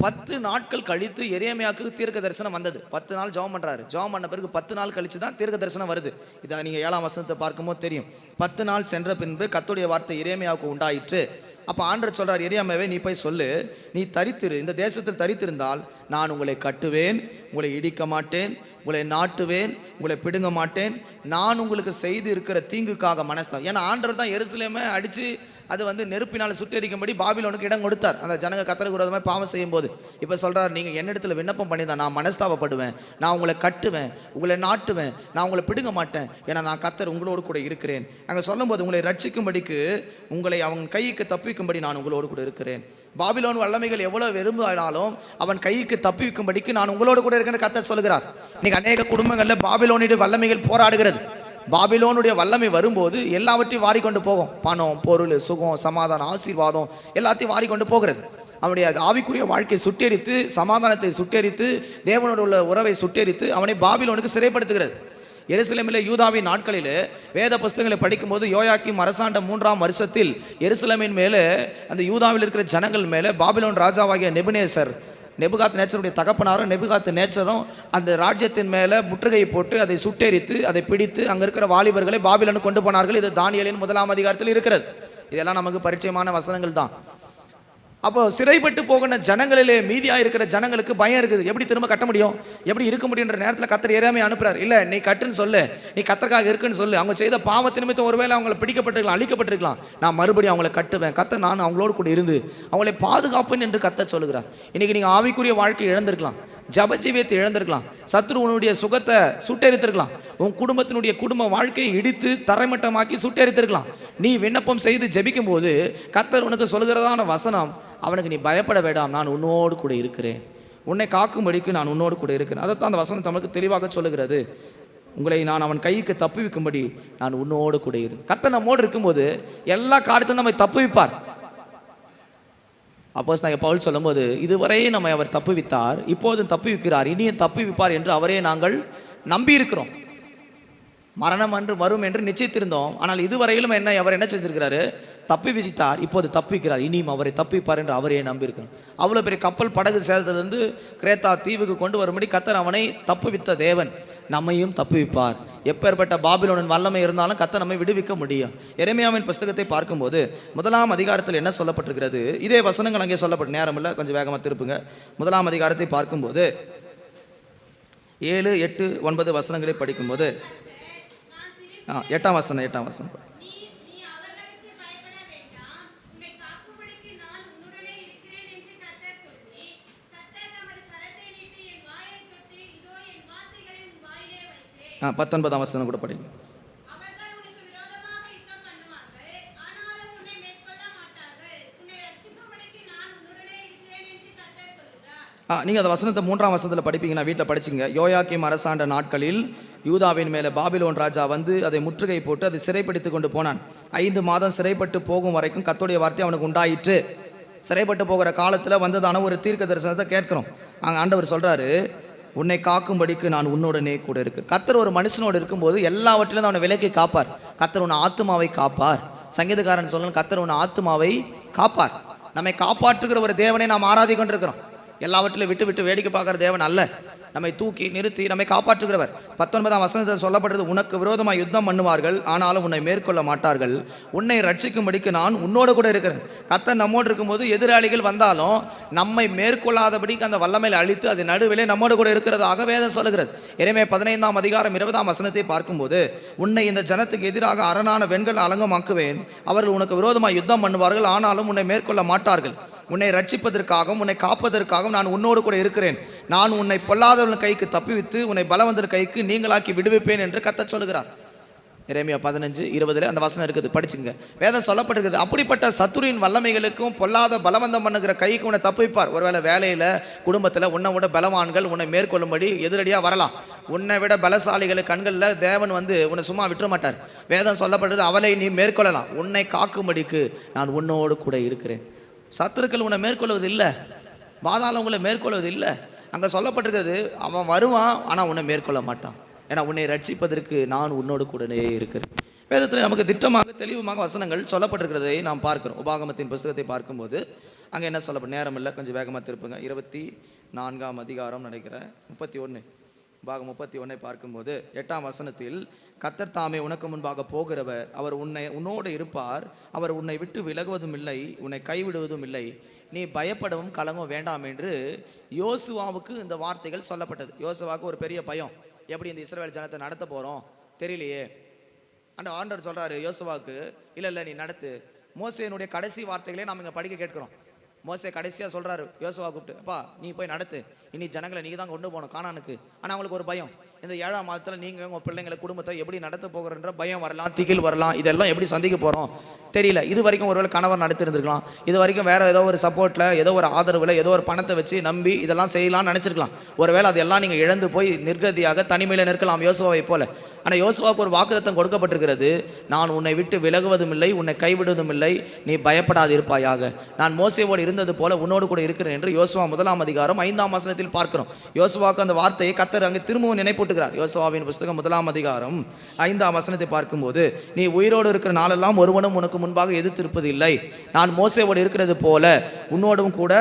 10 நாட்கள் கழித்து எரேமியாவுக்கு தீர்க்க தரிசனம் வந்தது. 10 நாள் ஜெபம் பண்றாரு. ஜெபம் பண்ண பிறகு 10 நாள் கழிச்சு தான் தீர்க்க தரிசனம் வருது. இதை நீங்க 7ஆம் வசனத்தை பார்க்கும்போது தெரியும். 10 நாள் சென்ற பின்பு கர்த்தருடைய வார்த்தை எரேமியாவுக்கு உண்டாயிற்று. அப்போ ஆண்டவர் சொல்றார், எரேமியாவே நீ போய் சொல்லு, நீ தரித்திரு, இந்த தேசத்தில் தரித்திருந்தால் நான் உங்களை கட்டுவேன், உங்களை இடிக்க மாட்டேன், உங்களை நாட்டுவேன், உங்களை பிடுங்க மாட்டேன், நான் உங்களுக்கு செய்து இருக்கிற தீங்குக்காக மனஸ்தான். ஏன்னா ஆண்டவர் தான் எருசலேமை அடித்து அது வந்து நெருப்பினால் சுட்டெரிக்கும்படி பாபிலோனுக்கு இடம் கொடுத்தார், அந்த ஜனங்க கர்த்தருக்கு விரோதமாக பாவம் செய்யும் போது. இப்போ சொல்கிறார், நீங்கள் என்னிடத்துல விண்ணப்பம் பண்ணி தான் நான் மனஸ்தாபப்படுவேன், நான் உங்களை கட்டுவேன், உங்களை நாட்டுவேன், நான் உங்களை பிடுங்க மாட்டேன், ஏன்னா நான் கர்த்தர் உங்களோடு கூட இருக்கிறேன். அங்கே சொல்லும்போது உங்களை ரட்சிக்கும்படிக்கு, உங்களை அவன் கைக்கு தப்பிக்கும்படி நான் உங்களோடு கூட இருக்கிறேன். பாபிலோன் வல்லமைகள் எவ்வளவு விரும்பினாலும் அவன் கைக்கு தப்பிக்கும்படிக்கு நான் உங்களோடு கூட இருக்கேன்னு கர்த்தர் சொல்கிறார். இன்னைக்கு அநேக குடும்பங்களில் பாபிலோனுடைய வல்லமைகள் போராடுகிறது. பாபிலோனுடைய வல்லமை வரும்போது எல்லாவற்றையும் வாரிக்கொண்டு போகும். பணம், பொருள், சுகம், சமாதானம், ஆசீர்வாதம் எல்லாத்தையும் வாரிக்கொண்டு போகிறது. அவனுடைய ஆவிக்குரிய வாழ்க்கையை சுட்டெரித்து, சமாதானத்தை சுட்டெரித்து, தேவனோடு உள்ள உறவை சுட்டெரித்து அவனை பாபிலோனுக்கு சிறைப்படுத்துகிறது. எருசலேமிலே யூதாவின் நாட்களில் வேத புஸ்தகங்களை படிக்கும்போது யோயாக்கீம் அரசாண்ட 3ஆம் வருஷத்தில் எருசலேமின் மேலே, அந்த யூதாவில் இருக்கிற ஜனங்கள் மேலே பாபிலோன் ராஜாவாகிய நெபுகாத் நேச்சருடைய தகப்பனாரும் நெபுகாத் நேச்சரும் அந்த ராஜ்யத்தின் மேலே முற்றுகையை போட்டு அதை சுட்டெரித்து, அதை பிடித்து அங்கே இருக்கிற வாலிபர்களை பாபிலோனுக்கு கொண்டு போனார்கள். இது தானியேலின் 1ஆம் அதிகாரத்தில் இருக்கிறது. இதெல்லாம் நமக்கு பரிச்சயமான வசனங்கள் தான். அப்போ சிறைப்பட்டு போகிற ஜனங்களிலே மீதியாக இருக்கிற ஜனங்களுக்கு பயம் இருக்குது. எப்படி திரும்ப கட்ட முடியும், எப்படி இருக்க முடியுன்ற நேரத்தில் கர்த்தர் எரேமியா அனுப்புறார். இல்லை, நீ கட்டுன்னு சொல்லு, நீ கர்த்தருக்காக இருக்குன்னு சொல்லு. அவங்க செய்த பாவத்து நிமித்தம் ஒருவேளை அவங்களை பிடிக்கப்பட்டிருக்கலாம், அழிக்கப்பட்டிருக்கலாம், நான் மறுபடியும் அவங்களை கட்டுவேன், கர்த்தர் நான் அவங்களோடு கூட இருந்து அவங்களை பாதுகாப்பேன் என்று கர்த்தர் சொல்லுகிறார். இன்னைக்கு நீங்கள் ஆவிக்குரிய வாழ்க்கை இழந்திருக்கலாம், ஜபஜீவியத்தை இழந்திருக்கலாம், சத்ருவனுடைய சுகத்தை சுட்டெரித்திருக்கலாம், உன் குடும்பத்தினுடைய குடும்ப வாழ்க்கையை இடித்து தரைமட்டமாக்கி சுட்டெரித்திருக்கலாம். நீ விண்ணப்பம் செய்து ஜெபிக்கும் போது கர்த்தர் உனக்கு சொல்கிறதான வசனம், அவனுக்கு நீ பயப்பட வேண்டாம், நான் உன்னோடு கூட இருக்கிறேன், உன்னை காக்கும்படிக்கு நான் உன்னோடு கூட இருக்கிறேன். அதைத்தான் அந்த வசனம் நமக்கு தெளிவாக சொல்லுகிறது. உங்களை நான் அவன் கைக்கு தப்புவிக்கும்படி நான் உன்னோடு கூட இருக்கேன். கர்த்தர் நம்மோடு இருக்கும்போது எல்லா காரியத்தையும் நம்மை தப்புவிப்பார். அப்போஸ்தலனாகிய பவுல் சொல்லும்போது, இதுவரை நம்மை அவர் தப்புவித்தார், இப்போதும் தப்புவிக்கிறார், இனியும் தப்புவிப்பார் என்று அவரே நாங்கள் நம்பியிருக்கிறோம். மரணம் அன்று வரும் என்று நிச்சயித்திருந்தோம். ஆனால் இதுவரையிலும் அவர் என்ன செஞ்சிருக்கிறாரு? தப்பி விதித்தார், இப்போது தப்பிக்கிறார், இனியும் அவரை தப்பிப்பார் என்று அவரையே நம்பியிருக்கிறோம். அவ்வளோ பெரிய கப்பல் படகு சேதத்திலிருந்து கிரேத்தா தீவுக்கு கொண்டு வரும்படி கர்த்தர் அவனை தப்புவித்த தேவன் நம்மையும் தப்புவிப்பார். எப்பேற்பட்ட பாபிலோனின் வல்லமை இருந்தாலும் கர்த்தர் நம்மை விடுவிக்க முடியும். எரேமியாவின் புஸ்தகத்தை பார்க்கும்போது 1ஆம் அதிகாரத்தில் என்ன சொல்லப்பட்டிருக்கிறது? இதே வசனங்கள் அங்கே சொல்லப்பட்ட நேரம் இல்லை, கொஞ்சம் வேகமாக திருப்புங்க. 1ஆம் அதிகாரத்தை பார்க்கும்போது 7, 8, 9 வசனங்களை படிக்கும்போது 8ஆம் வசனம் ஆ 19ஆம் வசனம் கூட படிங்க. நீங்கள் அந்த வசனத்தை 3ஆம் வசனத்தில் படிப்பீங்கன்னா வீட்டில் படிச்சிங்க. யோயாக்கீம் அரசாண்ட நாட்களில் யூதாவின் மேலே பாபிலோன் ராஜா வந்து அதை முற்றுகை போட்டு அதை சிறைப்படுத்தி கொண்டு போனான். 5 மாதம் சிறைப்பட்டு போகும் வரைக்கும் கர்த்தருடைய வார்த்தை அவனுக்கு உண்டாயிற்று. சிறைப்பட்டு போகிற காலத்தில் வந்ததான ஒரு தீர்க்க தரிசனத்தை கேட்கிறோம். அங்கே ஆண்டவர் சொல்கிறாரு, உன்னை காக்கும்படிக்கு நான் உன்னோடனே கூட இருக்கு. கர்த்தர் ஒரு மனுஷனோடு இருக்கும்போது எல்லாவற்றிலும் அவனை விலக்கி காப்பார். கர்த்தர் உன் ஆத்துமாவை காப்பார். சங்கீதக்காரன் சொல்லணும், கர்த்தர் உன் ஆத்துமாவை காப்பார். நம்மை காப்பாற்றுகிற ஒரு தேவனை நாம் ஆராதிக்கொண்டிருக்கிறோம். எல்லாவற்றிலும் விட்டு விட்டு வேடிக்கை பார்க்குற தேவன் அல்ல, நம்மை தூக்கி நிறுத்தி நம்மை காப்பாற்றுகிறவர். 19ஆம் வசனத்தில் சொல்லப்படுறது, உனக்கு விரோதமாக யுத்தம் பண்ணுவார்கள், ஆனாலும் உன்னை மேற்கொள்ள மாட்டார்கள், உன்னை ரட்சிக்கும்படிக்கு நான் உன்னோடு கூட இருக்கிறேன். கர்த்தர் நம்மோடு இருக்கும்போது எதிராளிகள் வந்தாலும் நம்மை மேற்கொள்ளாதபடிக்கு அந்த வல்லமையில் அழித்து அது நடுவிலே நம்மோடு கூட இருக்கிறதாக வேதம் சொல்லுகிறது. எனவே 15ஆம் அதிகாரம் 20ஆம் வசனத்தை பார்க்கும்போது, உன்னை இந்த ஜனத்துக்கு எதிராக அரணான வெண்கல அலங்கமாக்குவேன், அவர்கள் உனக்கு விரோதமாக யுத்தம் பண்ணுவார்கள், ஆனாலும் உன்னை மேற்கொள்ள மாட்டார்கள், உன்னை ரட்சிப்பதற்காகவும் உன்னை காப்பதற்காகவும் நான் உன்னோடு கூட இருக்கிறேன், நான் உன்னை பொல்லாதவன் கைக்கு தப்பிவித்து உன்னை பலவந்தர் கைக்கு நீங்களாக்கி விடுவிப்பேன் என்று கர்த்தர் சொல்லுகிறார். எரேமியா 15:20 அந்த வசனம் இருக்குது, படிச்சுங்க. வேதம் சொல்லப்பட்டிருக்குது. அப்படிப்பட்ட சத்துருவின் வல்லமைகளுக்கும் பொல்லாத பலவந்தம் பண்ணுகிற கைக்கு உன்னை தப்பிப்பார். ஒருவேளை வேலையில் குடும்பத்தில் உன்னை விட பலவான்கள் உன்னை மேற்கொள்ளும்படி எதிரடியாக வரலாம். உன்னை விட பலசாலிகளை கண்களில் தேவன் உன்னை சும்மா விட்டுற மாட்டார். வேதம் சொல்லப்பட்டது, அவளை நீ மேற்கொள்ளலாம், உன்னை காக்கும்படிக்கு நான் உன்னோடு கூட இருக்கிறேன். சத்துருக்கள் உன்னை மேற்கொள்வது இல்லை, பாதாளம் உங்களை மேற்கொள்வது இல்லை. அங்கே சொல்லப்பட்டிருக்கிறது, அவன் வருவான் ஆனால் உன்னை மேற்கொள்ள மாட்டான், ஏன்னா உன்னை ரட்சிப்பதற்கு நான் உன்னோடு கூடனே இருக்கிறேன். வேதத்தில் நமக்கு திட்டமாக தெளிவுமாக வசனங்கள் சொல்லப்பட்டிருக்கிறதை நாம் பார்க்கிறோம். உபாகமத்தின் புஸ்தகத்தை பார்க்கும்போது அங்கே என்ன சொல்லப்பட்ட, நேரம் இல்லை, கொஞ்சம் வேகமாக திருப்புங்க. 24ஆம் அதிகாரம் நினைக்கிறேன், 31 பாகம் 31 பார்க்கும்போது 8ஆம் வசனத்தில், கர்த்தர் தாமே உனக்கு முன்பாக போகிறவர், அவர் உன்னோடு இருப்பார், அவர் உன்னை விட்டு விலகுவதும் இல்லை, உன்னை கைவிடுவதும் இல்லை, நீ பயப்படவும் கலங்கவும் வேண்டாம் என்று யோசுவாவுக்கு இந்த வார்த்தைகள் சொல்லப்பட்டது. யோசுவாவுக்கு ஒரு பெரிய பயம், எப்படி இந்த இஸ்ரவேல் ஜனத்தை நடத்த போகிறோம் தெரியலையே. அந்த ஆண்டவர் சொல்கிறாரு யோசுவாவுக்கு, இல்லை நீ நடத்து. மோசேனுடைய கடைசி வார்த்தைகளே நாம் இங்கே படிக்க கேட்கிறோம். மோசே கடைசியாக சொல்கிறாரு யோசுவா கூப்பிட்டு, அப்பா நீ போய் நடத்து, இனி ஜனங்களை நீங்கள் தான் கொண்டு போகணும் கானானுக்கு. ஆனால் அவங்களுக்கு ஒரு பயம், இந்த 7ஆம் மாதத்தில் நீங்கள் உங்கள் பிள்ளைங்களை குடும்பத்தை எப்படி நடத்த போகிறன்ற பயம் வரலாம், திகில் வரலாம், இதெல்லாம் எப்படி சந்திக்க போகிறோம் தெரியல. இது வரைக்கும் ஒருவேளை கணவர் நடத்திருந்துருக்கலாம், இது வரைக்கும் வேறு ஏதோ ஒரு சப்போர்ட்டில் ஏதோ ஒரு ஆதரவில் ஏதோ ஒரு பணத்தை வச்சு நம்பி இதெல்லாம் செய்யலாம்னு நினச்சிருக்கலாம். ஒருவேளை அதெல்லாம் நீங்கள் இழந்து போய் நிர்கதியாக தனிமையில் நிற்கலாம் யோசுவாவை போல. ஆனால் யோசுவாவுக்கு ஒரு வாக்குத்தத்தம் கொடுக்கப்பட்டிருக்கிறது, நான் உன்னை விட்டு விலகுவதும் இல்லை, உன்னை கைவிடுவதும் இல்லை, நீ பயப்படாது இருப்பாயாக, நான் மோசேவோடு இருந்தது போல உன்னோடு கூட இருக்கிறேன் என்று யோசுவா 1ஆம் அதிகாரம் 5ஆம் வசனத்தில் பார்க்கிறோம். யோசுவாவுக்கு அந்த வார்த்தையை கர்த்தர் அங்கே திரும்பவும் நினைப்பூட்டுகிறார். யோசுவாவின் புஸ்தகம் 1ஆம் அதிகாரம் 5ஆம் வசனத்தை பார்க்கும்போது, நீ உயிரோடு இருக்கிற நாளெல்லாம் ஒருவனும் உனக்கு முன்பாக எதிர்த்திருப்பது இல்லை, நான் மோசேவோடு இருக்கிறது போல உன்னோடும் கூட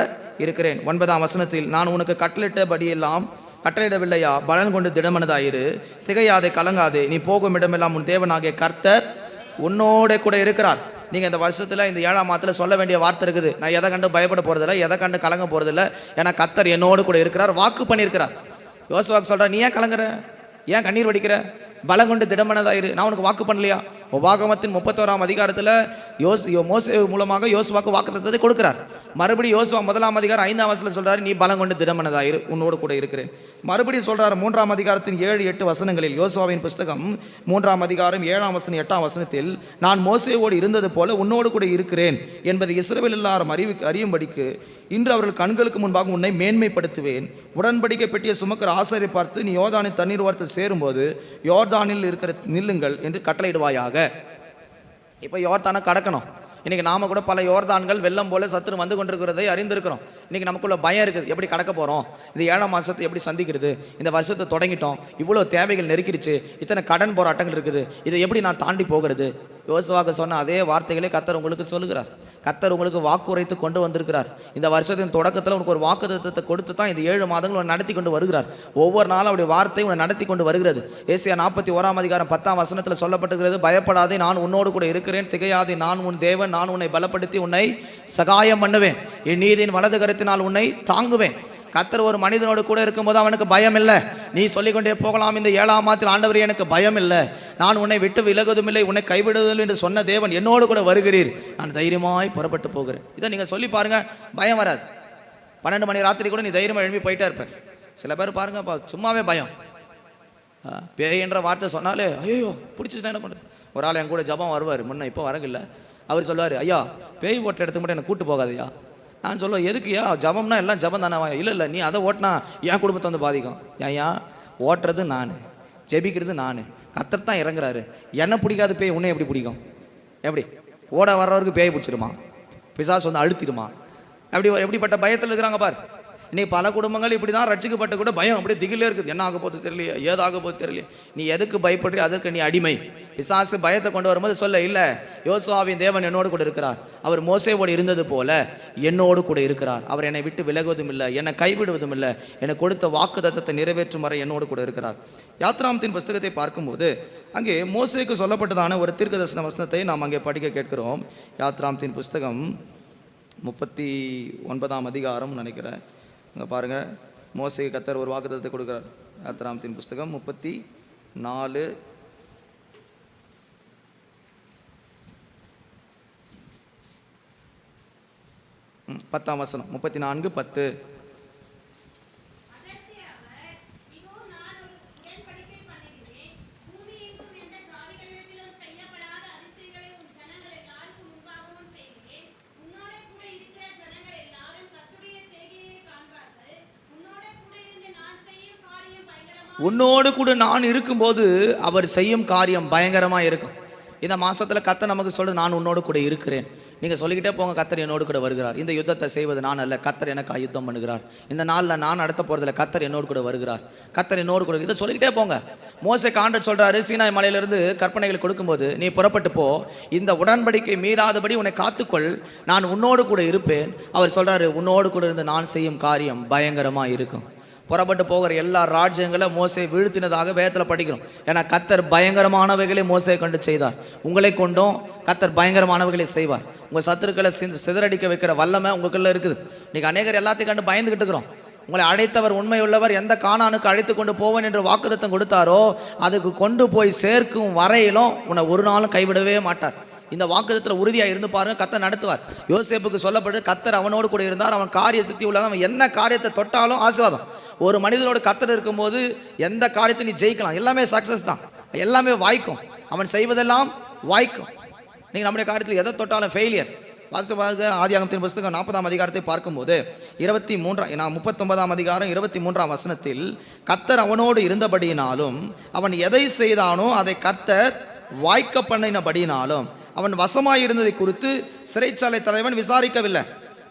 இருக்கிறேன். 9ஆம் வசனத்தில், நான் உனக்கு கட்டளிட்டபடியெல்லாம் கட்டளையிடவில்லையா, பலன் கொண்டு திடமனதாயிரு, திகையாதே கலங்காதே, நீ போகும் இடமெல்லாம் உன் தேவனாகிய கர்த்தர் உன்னோட கூட இருக்கிறார். நீங்கள் இந்த வருஷத்தில் இந்த 7ஆம் மாதத்தில் சொல்ல வேண்டிய வார்த்தை இருக்குது, நான் எதை கண்டு பயப்பட போகிறதில்ல, எதை கண்டு கலங்க போகிறதில்ல, ஏன்னா கர்த்தர் என்னோடு கூட இருக்கிறார், வாக்கு பண்ணியிருக்கிறார். யோசுவாக்கு சொல்கிறார், நீ ஏன் கலங்குற, ஏன் கண்ணீர் வடிக்கிற, பலம் கொண்டு திடமனதாயிரு, நான் உனக்கு வாக்கு பண்ணலையா? உபாகமத்தின் 31ஆம் அதிகாரத்தில் மோசே மூலமாக யோசுவாக்கு வாக்குத்தத்தத்தை கொடுக்கிறார். மறுபடியும் யோசுவா 1ஆம் அதிகாரம் 5ஆம் வசனத்தில் சொல்கிறார், நீ பலம் கொண்டு திடமனதாயிரு, உன்னோடு கூட இருக்கிறேன். மறுபடியும் சொல்கிறார் 3ஆம் அதிகாரத்தின் 7-8 வசனங்களில், யோசுவாவின் புஸ்தகம் 3ஆம் அதிகாரம் 7ஆம் வசனம் 8ஆம் வசனத்தில், நான் மோசேவோடு இருந்தது போல உன்னோடு கூட இருக்கிறேன் என்பதை இஸ்ரவேல் எல்லாரும் அறியும்படிக்கு இன்று அவர்கள் கண்களுக்கு முன்பாக உன்னை மேன்மைப்படுத்துவேன். உடன்படிக்கை பெட்டியை சுமக்கிற ஆசாரியை பார்த்து, நீ யோர்தானின் தண்ணீர் ஓரத்தில் சேரும்போது யோர்தானில் இருக்கிற நில்லுங்கள் என்று கட்டளையிடுவாயாக. இப்போ யோர்தானை கடக்கணும். இன்றைக்கி நாம கூட பல யோர்தான்கள் வெள்ளம் போல சத்துரு வந்து கொண்டிருக்கிறதை அறிந்திருக்கிறோம். இன்றைக்கி நமக்குள்ள பயம் இருக்குது, எப்படி கடக்க போகிறோம், இந்த 7ஆம் மாதத்தை எப்படி சந்திக்கிறது, இந்த வருஷத்தை தொடங்கிட்டோம், இவ்வளோ தேவைகள் நெருக்கிடுச்சு, இத்தனை கடன் போராட்டங்கள் இருக்குது, இதை எப்படி நான் தாண்டி போகிறது. யோசுவாக்கு சொன்ன அதே வார்த்தைகளே கர்த்தர் உங்களுக்கு சொல்லுகிறார். கர்த்தர் உங்களுக்கு வாக்குரைத்து கொண்டு வந்திருக்கிறார். இந்த வருஷத்தின் தொடக்கத்தில் உனக்கு ஒரு வாக்குத்தத்தத்தை கொடுத்து தான் இந்த 7 மாதங்கள் உன்னை நடத்தி கொண்டு வருகிறார். ஒவ்வொரு நாளும் அவருடைய வார்த்தை உன்னை நடத்தி கொண்டு வருகிறது. ஏசாயா 41ஆம் அதிகாரம் 10ஆம் வசனத்தில் சொல்லப்பட்டிருக்கிறது, பயப்படாதே, நான் உன்னோடு கூட இருக்கிறேன், திகையாதே, நான் உன் தேவன், நான் உன்னை பலப்படுத்தி உன்னை சகாயம் பண்ணுவேன், என் நீதியின் வலது கரத்தினால் உன்னை தாங்குவேன். கர்த்தர் ஒரு மனிதனோடு கூட இருக்கும்போது அவனுக்கு பயம் இல்லை. நீ சொல்லிக்கொண்டே போகலாம், இந்த 7ஆம் மாதத்தில் ஆண்டவரே எனக்கு பயம் இல்லை, நான் உன்னை விட்டு விலகுவதும் இல்லை, உன்னை கைவிடுவதில்லை என்று சொன்ன தேவன் என்னோடு கூட வருகிறீர், நான் தைரியமாய் புறப்பட்டு போகிறேன். இதை நீங்கள் சொல்லி பாருங்க, பயம் வராது. 12 மணி ராத்திரி கூட நீ தைரியமாக எழுப்பி போயிட்டே இருப்பேன். சில பேர் பாருங்க சும்மாவே பயம், பேய் என்ற வார்த்தை சொன்னாலே ஐயோ பிடிச்சிச்சுன்னா என்ன பண்ணுறது. ஒரு ஆள் என் கூட ஜபம் வருவார், முன்ன இப்போ வரங்கில்லை. அவர் சொல்லுவார், ஐயா பேய் ஓட்ட இடத்துக்கு மட்டும் என்னை கூட்டு போகாதையா. நான் சொல்லுவேன், எதுக்குயா, ஜபம்னா எல்லாம் ஜபம் தானே. இல்லை நீ அதை ஓட்டினா என் குடும்பத்தை வந்து பாதிக்கும். ஏன்யா, ஓட்டுறது நான், ஜெபிக்கிறது நான், கர்த்தர் தான் இறங்குறாரு. என்ன பிடிக்காது பேய் உன்னை எப்படி பிடிக்கும்? எப்படி ஓட வர்றவருக்கு பேய் பிடிச்சிருமா, பிசாசு வந்து அழுத்திடுமா? எப்படிப்பட்ட பயத்தில் இருக்கிறாங்க பார். இன்னைக்கு பல குடும்பங்கள் இப்படி தான் ரட்சிக்கப்பட்ட கூட பயம் அப்படியே திகிலே இருக்குது. என்ன ஆக போது தெரியலையே, ஏதாக போது தெரியலையே. நீ எதுக்கு பயப்படுறீ, அதற்கு நீ அடிமை. பிசாசு பயத்தை கொண்டு வரும்போது சொல்ல, இல்லை யோசுவாவின் தேவன் என்னோடு கூட இருக்கிறார், அவர் மோசேவோடு இருந்தது போல என்னோடு கூட இருக்கிறார், அவர் என்னை விட்டு விலகுவதும் இல்லை, என்னை கைவிடுவதும் இல்லை, எனக்கு கொடுத்த வாக்குத்தத்தத்தை நிறைவேற்றும் வரை என்னோடு கூட இருக்கிறார். யாத்ராமத்தின் புஸ்தகத்தை பார்க்கும்போது அங்கே மோசேக்கு சொல்லப்பட்டதான ஒரு தீர்க்கதரிசன வசனத்தை நாம் அங்கே படிக்க கேட்கிறோம். யாத்ராமத்தின் புஸ்தகம் 39ஆம் அதிகாரம் நினைக்கிறேன். அங்கே பாருங்கள், மோசேக்கு கர்த்தர் ஒரு வாக்குத்தத்தத்தை கொடுக்குறார். யாத்ராமத்தின் புஸ்தகம் 34 10ஆம் வசனம், 34:10. உன்னோடு கூட நான் இருக்கும்போது அவர் செய்யும் காரியம் பயங்கரமாக இருக்கும். இந்த மாதத்தில் கர்த்தர் நமக்கு சொல்லுது, நான் உன்னோடு கூட இருக்கிறேன். நீங்கள் சொல்லிக்கிட்டே போங்க, கர்த்தர் என்னோடு கூட வருகிறார். இந்த யுத்தத்தை செய்வது நான் அல்ல, கர்த்தர் எனக்காக யுத்தம் பண்ணுகிறார். இந்த நாளில் நான் நடத்த போகிறதில்ல, கர்த்தர் என்னோடு கூட வருகிறார், கர்த்தர் என்னோடு கூட. இதை சொல்லிக்கிட்டே போங்க. மோசேக்கு ஆண்டவர் சொல்கிறாரு, சீனாய் மலையிலிருந்து கற்பனைகள் கொடுக்கும்போது, நீ புறப்பட்டு போ, இந்த உடன்படிக்கை மீறாதபடி உன்னை காத்துக்கொள், நான் உன்னோடு கூட இருப்பேன். அவர் சொல்கிறாரு, உன்னோடு கூட இருந்து நான் செய்யும் காரியம் பயங்கரமாக இருக்கும். புறப்பட்டு போகிற எல்லா ராஜ்யங்களை மோசே வீழ்த்தினதாக வேதத்தில் படிக்கிறோம். ஏன்னா கர்த்தர் பயங்கரமானவைகளை மோசே கண்டு செய்தார். உங்களை கொண்டும் கர்த்தர் பயங்கரமானவைகளை செய்வார். உங்கள் சத்துருக்களை சிதறடிக்க வைக்கிற வல்லமை உங்களுக்குள்ள இருக்குது. இன்றைக்கி அநேகர் எல்லாத்தையும் கண்டு பயந்துக்கிட்டு இருக்கிறோம். உங்களை அழைத்தவர் உண்மையுள்ளவர், எந்த கானானுக்கு அழைத்து கொண்டு போவேன் என்று வாக்குத்தத்தம் கொடுத்தாரோ அதுக்கு கொண்டு போய் சேர்க்கும் வரையிலும் உன்னை ஒரு நாளும் கைவிடவே மாட்டார். இந்த வாக்குத்தத்தத்தில் உறுதியாக இருந்து பாருங்க, கர்த்தர் நடத்துவார். யோசேப்புக்கு சொல்லப்பட்டு கர்த்தர் அவனோடு கூட இருந்தார், அவன் காரிய சித்தி உள்ளவன், அவன் என்ன காரியத்தை தொட்டாலும் ஆசீர்வாதம். ஒரு மனிதனோட கர்த்தர் இருக்கும்போது எந்த காரியத்தை நீ ஜெயிக்கலாம், எல்லாமே சக்ஸஸ் தான், எல்லாமே வாய்க்கும், அவன் செய்வதெல்லாம் வாய்க்கும். நீங்கள் நம்முடைய காரியத்தில் எதை தொட்டாலும் ஃபெயிலியர். ஆதியாகமத்தின் புஸ்தகம் 40ஆம் அதிகாரத்தை பார்க்கும்போது 39ஆம் அதிகாரம் 23ஆம் வசனத்தில், கர்த்தர் அவனோடு இருந்தபடியினாலும் அவன் எதை செய்தானோ அதை கர்த்தர் வாய்க்க பண்ணினபடியினாலும் அவன் வசமாயிருந்ததை குறித்து சிறைச்சாலை தலைவன் விசாரிக்கவில்லை.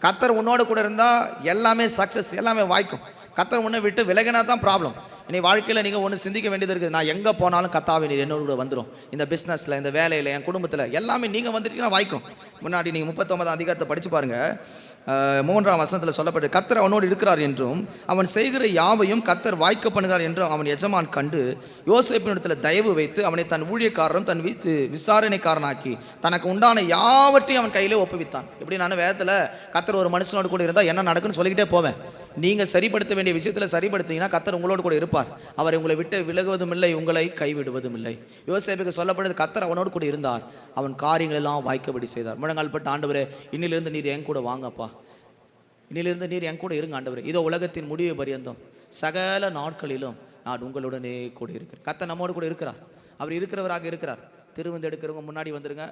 கர்த்தர் உன்னோடு கூட இருந்தால் எல்லாமே சக்ஸஸ், எல்லாமே வாய்க்கும். கர்த்தர் உன்னை விட்டு விலகினா தான் ப்ராப்ளம். இனி வாழ்க்கையில் நீங்கள் ஒன்று சிந்திக்க வேண்டியது இருக்குது, நான் எங்கே போனாலும் கர்த்தாவே நீர் என்னோட கூட வந்துடும். இந்த பிஸ்னஸில், இந்த வேலையில், என் குடும்பத்தில் எல்லாமே நீங்கள் வந்துட்டீங்கன்னா வாய்க்கும். முன்னாடி நீங்கள் 39ஆம் அதிகாரத்தை படித்து பாருங்கள். 3ஆம் வசனத்தில் சொல்லப்பட்டு, கர்த்தர் அவனோடு இருக்கிறார் என்றும் அவன் செய்கிற யாவையும் கர்த்தர் வாய்க்க பண்ணுகிறார் என்றும் அவன் எஜமான் கண்டு யோசேப்பினிடத்தில் தயவு வைத்து அவனை தன் ஊழியக்காரரும் தன் விசாரணைக்காரனாக்கி தனக்கு உண்டான யாவற்றையும் அவன் கையிலே ஒப்புவித்தான். இப்படி நான் வேதத்தில் கர்த்தர் ஒரு மனுஷனோடு கூட இருந்தால் என்ன நடக்குன்னு சொல்லிக்கிட்டே போவேன். நீங்கள் சரிப்படுத்த வேண்டிய விஷயத்தில் சரிப்படுத்திங்கன்னா கர்த்தர் உங்களோடு கூட இருப்பார். அவர் உங்களை விட்டு விலகுவதும் இல்லை, உங்களை கைவிடுவதும் இல்லை. யோசேப்புக்கு சொல்லப்படுது, கர்த்தர் அவனோடு கூட இருந்தார், அவன் காரியங்கள் எல்லாம் வாய்க்கபடி செய்தார். முழங்கால் பட்டு, ஆண்டவரே இன்னிலிருந்து நீர் என் கூட வாங்கப்பா, இன்னிலிருந்து நீர் என் கூட இருங்க ஆண்டவரே, இதோ உலகத்தின் முடிவு பரியந்தம் சகல நாட்களிலும் நான் உங்களுடனே கூட இருக்கிறேன். கர்த்தர் நம்மோடு கூட இருக்கிறார், அவர் இருக்கிறவராக இருக்கிறார். திருவிந்து எடுக்கிறவங்க முன்னாடி வந்துடுங்க,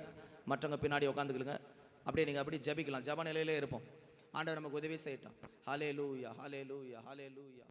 மற்றவங்க பின்னாடி உட்காந்துக்கலுங்க. அப்படியே நீங்கள் அப்படியே ஜபிக்கலாம், ஜப நிலையிலே இருப்போம். ஆண்டவர் நமக்கு உதவி செய்யட்டும். ஹல்லேலூயா, ஹல்லேலூயா, ஹல்லேலூயா.